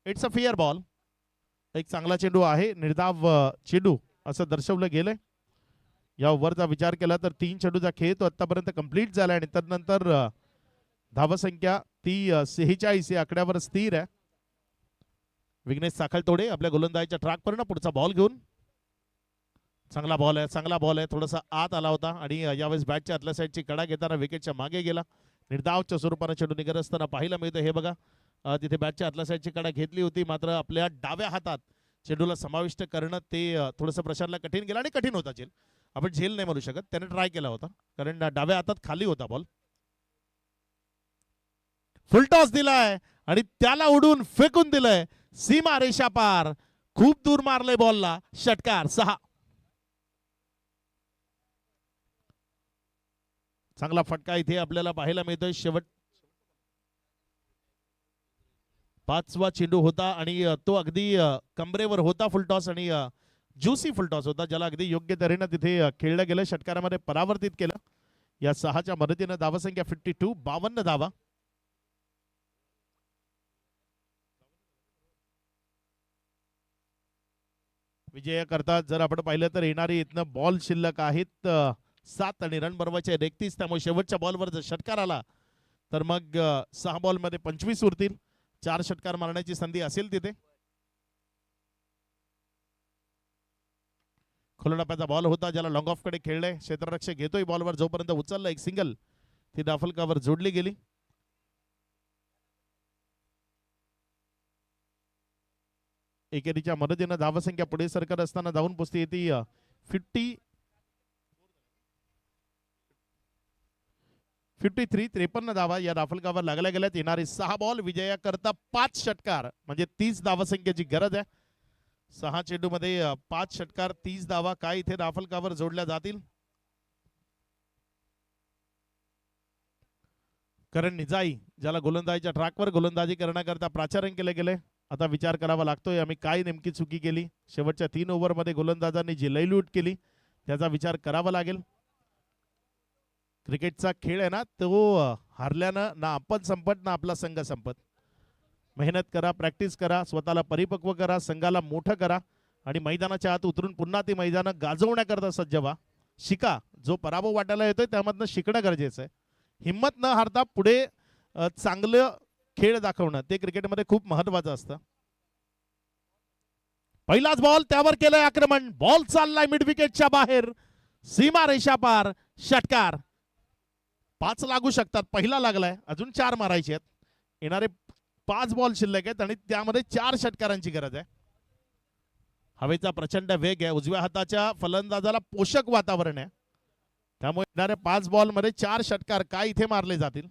It's a fair ball. एक चांगला चेंडू आहे, निर्धाव चेंडू असं दर्शवलं गेलंय. या ओव्हरचा विचार केला तर 3 चेंडूचा खेळ तो आतापर्यंत कंप्लीट झाला आणि त्यानंतर धावसंख्या ती 46 या आकड्यावर स्थिर आहे. विघ्नेश साखळतोडे आपल्या गोलंदाजीच्या ट्रॅकवर ना पुढचा बॉल घेऊन. चांगला बॉल आहे, चांगला बॉल आहे. थोडासा आत आला होता आणि यावेळेस बॅटच्या आतल्या साईडची कडा घेताना विकेटच्या मागे गेला. निर्धावच्या स्वरूपाने चेंडू निघत असताना पाहायला मिळतं. हे बघा, तिथे बॅटच्या आतल्या साईडची कडा घेतली होती, मात्र आपल्या डाव्या हातात चेंडूला समाविष्ट करणं ते थोडंसं प्रशांतला कठीण गेलं आणि कठीण होता झेल. आपण झेल नाही म्हणू शकत, त्याने ट्राय केला होता कारण डाव्या हातात खाली होता बॉल. फुल टॉस दिलाय आणि त्याला उडून फेकून दिलंय सीमा रेषा पार. खूप दूर मारलंय बॉलला. षटकार 6. चांगला फटका इथे आपल्याला पाहायला मिळतोय. शेवट 5वा चेंडू होता आणि तो अगदी कमरेवर होता फुलटॉस आणि ज्युसी फुलटॉस होता, ज्याला अगदी योग्य तऱ्हेनं तिथे खेळलं गेलं, षटकारामध्ये परावर्तित केलं. या 6च्या मदतीनं धावसंख्या 52, 52 धावा. विजयाकरता जर आपण पाहिलं तर येणारी इथनं बॉल शिल्लक आहेत 7 आणि रन बनवायचे 31. त्यामुळे शेवटच्या बॉलवर जर षटकार आला तर मग 6 बॉलमध्ये 25 उरतील. 4 षटकार मारण्याची संधी असेल तिथे. खोलंडाप्याचा बॉल होता, ज्याला लॉंग ऑफ कडे खेळलंय. क्षेत्ररक्षक घेतोय बॉलवर, जोपर्यंत उचलला एक सिंगल ती दाफलकावर जोडली गेली. एकेरीच्या मदतीनं धावसंख्या पुढे सरकत असताना धावून पोचते येते 53 धावा या राफलकावर लागल्या गेल्यात. येणारे 6 बॉल विजयाकरता 5 षटकार म्हणजे 30 धावसंख्येची गरज आहे. 6 चेंडूमध्ये 5 षटकार 30 धावा काय इथे राफलकावर जोडल्या जातील. करण निजाई ज्याला गोलंदाजीच्या ट्रॅकवर गोलंदाजी करण्याकरता प्राचारण केले गेले. आता विचार करावा लागतोय आम्ही काय नेमकी चुकी केली. शेवटच्या 3 ओव्हरमध्ये गोलंदाजांनी जी लयलूट केली त्याचा विचार करावा लागेल. क्रिकेटचा खेळ आहे ना तो हारल्यानं ना आपण संपत ना आपला संघ संपत. मेहनत करा, प्रॅक्टिस करा, स्वतःला परिपक्व करा, संघाला मोठं करा आणि मैदानाच्या आत उतरून पुन्हा ती मैदानं गाजवण्याकरता सज्ज व्हा. शिका. जो पराभव वाटायला येतोय त्यामधनं शिकणं गरजेचं आहे. हिंमत न हारता पुढे चांगलं खेळ दाखवणं ते क्रिकेटमध्ये खूप महत्वाचं असतं. पहिलाच बॉल त्यावर केलंय आक्रमण. बॉल चाललाय मिड विकेटच्या बाहेर, सीमा रेषा पार, षटकार. 5 लागू शकतात. पहिला लागलाय, अजून 4 मारायचे आहेत. येणारे 5 बॉल शिल्लक आहेत आणि त्यामध्ये 4 षटकारांची गरज आहे. हवेचा प्रचंड वेग आहे. उजव्या हाताच्या फलंदाजाला पोषक वातावरण आहे. त्यामुळे येणाऱ्या 5 बॉल मध्ये 4 षटकार काय इथे मारले जातील.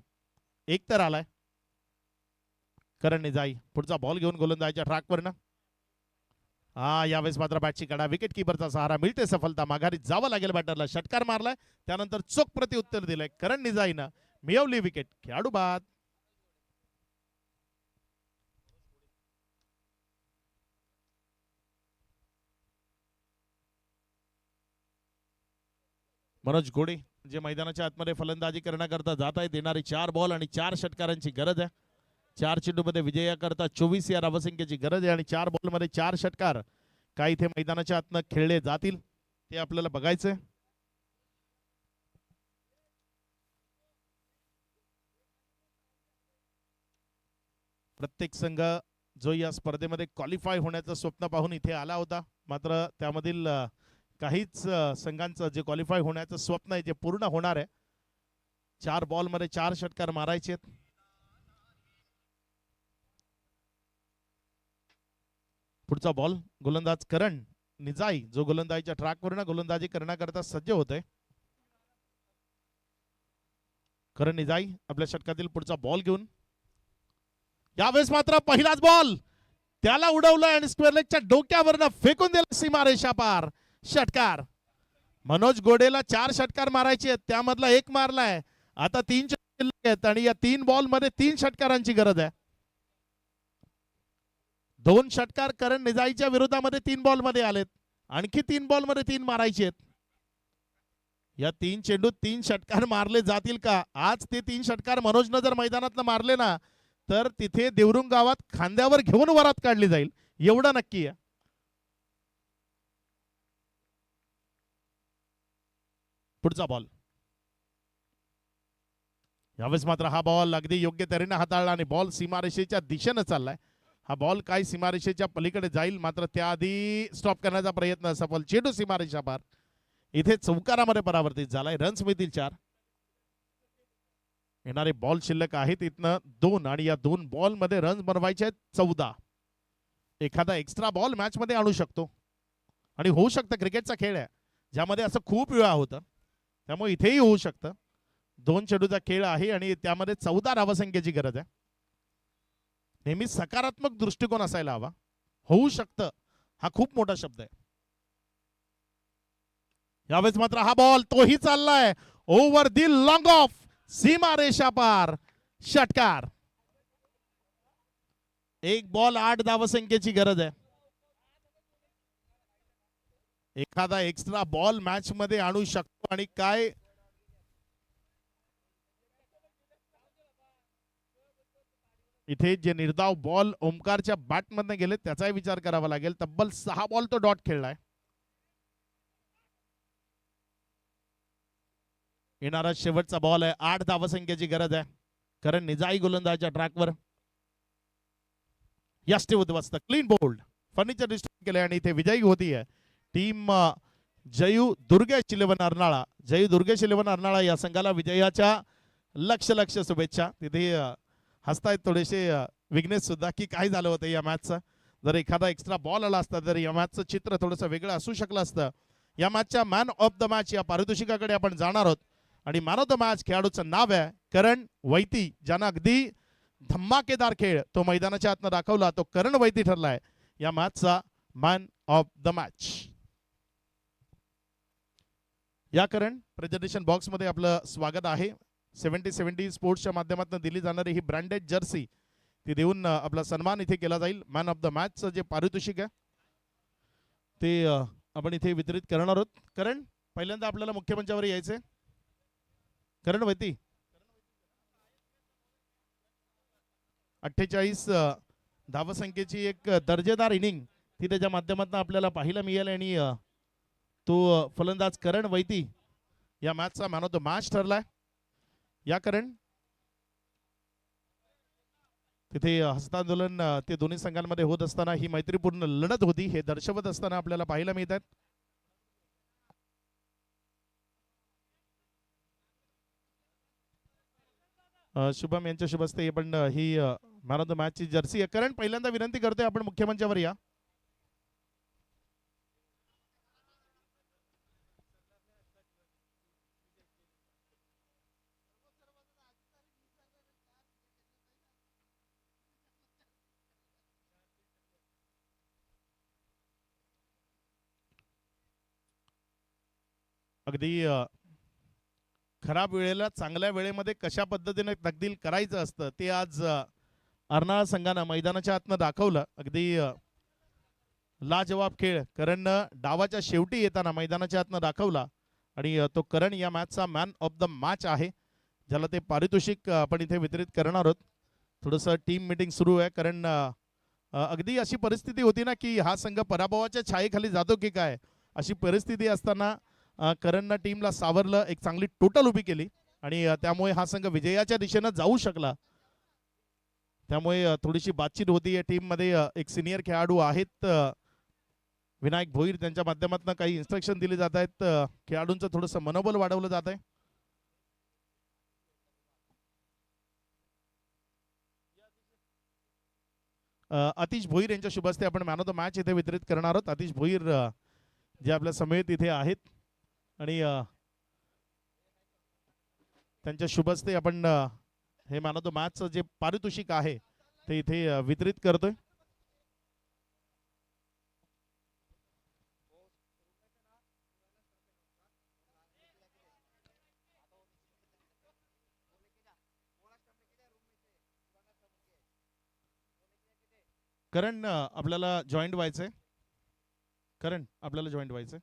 एक तर आलाय करण निजाई. पुढचा बॉल घेऊन गोलंदाजीच्या ट्रॅकवर ना यावेळेस मात्र बॅटची कडा. विकेट किपरचा सहारा, मिळते सफलता. माघारी जावं लागेल बॅटरला. षटकार मारलाय त्यानंतर चोख प्रत्युत्तर दिलंय करण निजाईनं. मिळवली विकेट. खेळाडू बाद. मनोज गोडे जे मैदानाच्या आतमध्ये फलंदाजी करण्याकरता जात आहेत. देणारी 4 बॉल आणि 4 षटकारांची गरज आहे. 4 चेंडूमध्ये विजयाकरता 24 या धावसंख्येची गरज आहे आणि 4 बॉलमध्ये 4 षटकार काय इथे मैदानाच्या आतनं खेळले जातील ते आपल्याला बघायचंय. प्रत्येक संघ जो या स्पर्धेमध्ये क्वालिफाय होण्याचं स्वप्न पाहून इथे आला होता, मात्र त्यामधील काहीच संघांचं जे क्वालिफाय होण्याचं स्वप्न आहे जे पूर्ण होणार आहे. 4 बॉलमध्ये 4 षटकार मारायचे आहेत. पुढचा बॉल गोलंदाज करण निजाई जो गोलंदाजीच्या ट्रॅकवरून गोलंदाजी करण्याकरता सज्ज होतोय. करण निजाई आपल्या षटकातील पुढचा बॉल घेऊन यावेळेस मात्र पहिलाच बॉल त्याला उडवलं आणि स्क्वेअर लेगच्या डोक्यावरनं फेकून दिलं सीमा रेषा पार. षटकार. मनोज गोडेला 4 षटकार मारायचे आहेत. त्यामधला 1 मारलाय. आता 3 शिल्लक आहेत आणि या 3 बॉल मध्ये 3 षटकारांची गरज आहे. 2 षटकार करण निजाईच्या विरोधामध्ये 3 बॉल मध्ये आलेत. आणखी 3 बॉल मध्ये 3 मारायचे आहेत. या 3 चेंडूत 3 षटकार मारले जातील का? आज ते 3 षटकार मनोजनं जर मैदानातनं मारले ना तर तिथे देवरुंग गावात खांद्यावर घेऊन वरात काढली जाईल एवढं नक्की आहे. पुढचा बॉल यावेळेस मात्र हा बॉल अगदी योग्य तऱ्हेने हाताळला आणि बॉल सीमारेषेच्या दिशेने चाललाय. हा बॉल काय सीमारेषेच्या पलीकडे जाईल मात्र त्याआधी स्टॉप करण्याचा प्रयत्न सफल. चेंडू सीमारेषा पार. इथे चौकारामध्ये परावर्तित झालाय. रन्स मिळतील 4. येणारे बॉल शिल्लक आहेत इथनं 2 आणि या 2 बॉल मध्ये रन्स बनवायचे आहेत 14. एखादा एक्स्ट्रा बॉल मॅच मध्ये आणू शकतो आणि होऊ शकतं. क्रिकेटचा खेळ आहे ज्यामध्ये असं खूप वेळा होतं त्यामुळे इथेही होऊ शकतं. 2 चेंडूचा खेळ आहे आणि त्यामध्ये 14 धावसंख्येची गरज आहे. नेहमी सकारात्मक दृष्टिकोन असायला हवा. होऊ शकतं हा खूप मोठा शब्द आहे. यावेळेस मात्र हा बॉल तोही चाललाय ओव्हर दी लॉंग ऑफ. सीमा रेषा पार. षटकार. 1 बॉल 8 धावसंख्येची गरज आहे. एखादा एक्स्ट्रा बॉल मॅच मध्ये आणू शकतो आणि काय इथे जे निर्धाव बॉल ओमकारच्या बॅट मधनं गेले त्याचाही विचार करावा लागेल. तब्बल 6 बॉल तो डॉट खेळलाय. येणारा शेवटचा बॉल आहे. 8 धावसंख्येची गरज आहे. कारण निजाई गोलंदाजीच्या ट्रॅकवर यष्टी उद्ध्वस्त. क्लीन बोल्ड फर्निचर डिस्ट्रीब्यूट केले आणि इथे विजयी होती आहे टीम जयू दुर्गेश 11 अर्नाळा. जयू दुर्गेश 11 अर्नाळा या संघाला विजयाच्या लक्ष शुभेच्छा. तिथे हसतायत थोडेसे विघ्नेश सुद्धा की काय झालं होतं या मॅचचं. जर एखादा एक्स्ट्रा बॉल आला असता तर या मॅचचं चित्र थोडंसं वेगळं असू शकलं असतं. या मॅचच्या मॅन ऑफ द मॅच या पारितोषिकाकडे आपण जाणार आहोत आणि मॅन ऑफ द मॅच खेळाडूचं नाव आहे करण वैती, ज्यानं अगदी धमाकेदार खेळ तो मैदानाच्या आतनं दाखवला. तो करण वैती ठरलाय या मॅचचा मॅन ऑफ द मॅच. या करण प्रेझेंटेशन बॉक्समध्ये आपलं स्वागत आहे. 70-70 स्पोर्ट्सच्या माध्यमातून दिली जाणारी ही ब्रँडेड जर्सी ती देऊन आपला सन्मान इथे केला जाईल. मॅन ऑफ द मॅचचं जे पारितोषिक आहे ते आपण इथे वितरित करणार आहोत. करण, पहिल्यांदा आपल्याला मुख्य मंचावर यायचंय. करण वैती 48 धावसंख्येची एक दर्जेदार इनिंग ती त्याच्या माध्यमातून आपल्याला पाहायला मिळेल आणि तो फलंदाज करण वैती या मॅचचा मॅन ऑफ द मॅच ठरलाय. या करण तिथे हस्तांदोलन ते दोन्ही संघांमध्ये होत असताना ही मैत्रीपूर्ण लढत होती हे दर्शवत असताना आपल्याला पाहायला मिळत आहेत. शुभम यांच्या शुभ हस्ते पण he man of the मॅचची Jersey आहे. करण, पहिल्यांदा विनंती करतोय आपण मुख्य मंचावर या. अगदी खराब वेळेला चांगल्या वेळेमध्ये कशा पद्धतीने तब्दील करायचं असतं ते आज अर्नाळा संघानं मैदानाच्या आतनं दाखवलं. अगदी लाजवाब खेळ करणनं डावाच्या शेवटी येताना मैदानाच्या आतनं दाखवला आणि तो करण या मॅचचा मॅन ऑफ द मॅच आहे, ज्याला ते पारितोषिक आपण इथे वितरित करणार आहोत. थोडंसं टीम मीटिंग सुरू आहे कारण अगदी अशी परिस्थिती होती ना की हा संघ पराभवाच्या छायेखाली जातो की काय अशी परिस्थिती असताना करणनं टीमला सावरलं, एक चांगली टोटल उभी केली आणि त्यामुळे हा संघ विजयाच्या दिशेनं जाऊ शकला. त्यामुळे थोडीशी बातचीत होती या टीममध्ये. एक सिनियर खेळाडू आहेत विनायक भोईर, त्यांच्या माध्यमातून काही इन्स्ट्रक्शन दिले जात आहेत. खेळाडूंचं थोडंसं मनोबल वाढवलं जात आहे. अतिश भोईर यांच्या शुभ हस्ते आपण मॅन ऑफ द मॅच इथे वितरित करणार आहोत. अतिश भोईर जे आपल्या समेत इथे आहेत आणि त्यांच्या शुभ हस्ते आपण हे मॅन ऑफ द मॅचचं जे पारितोषिक आहे ते इथे वितरित करतोय. करण, आपल्याला जॉईंट व्हायचंय. करण, आपल्याला जॉईंट व्हायचंय.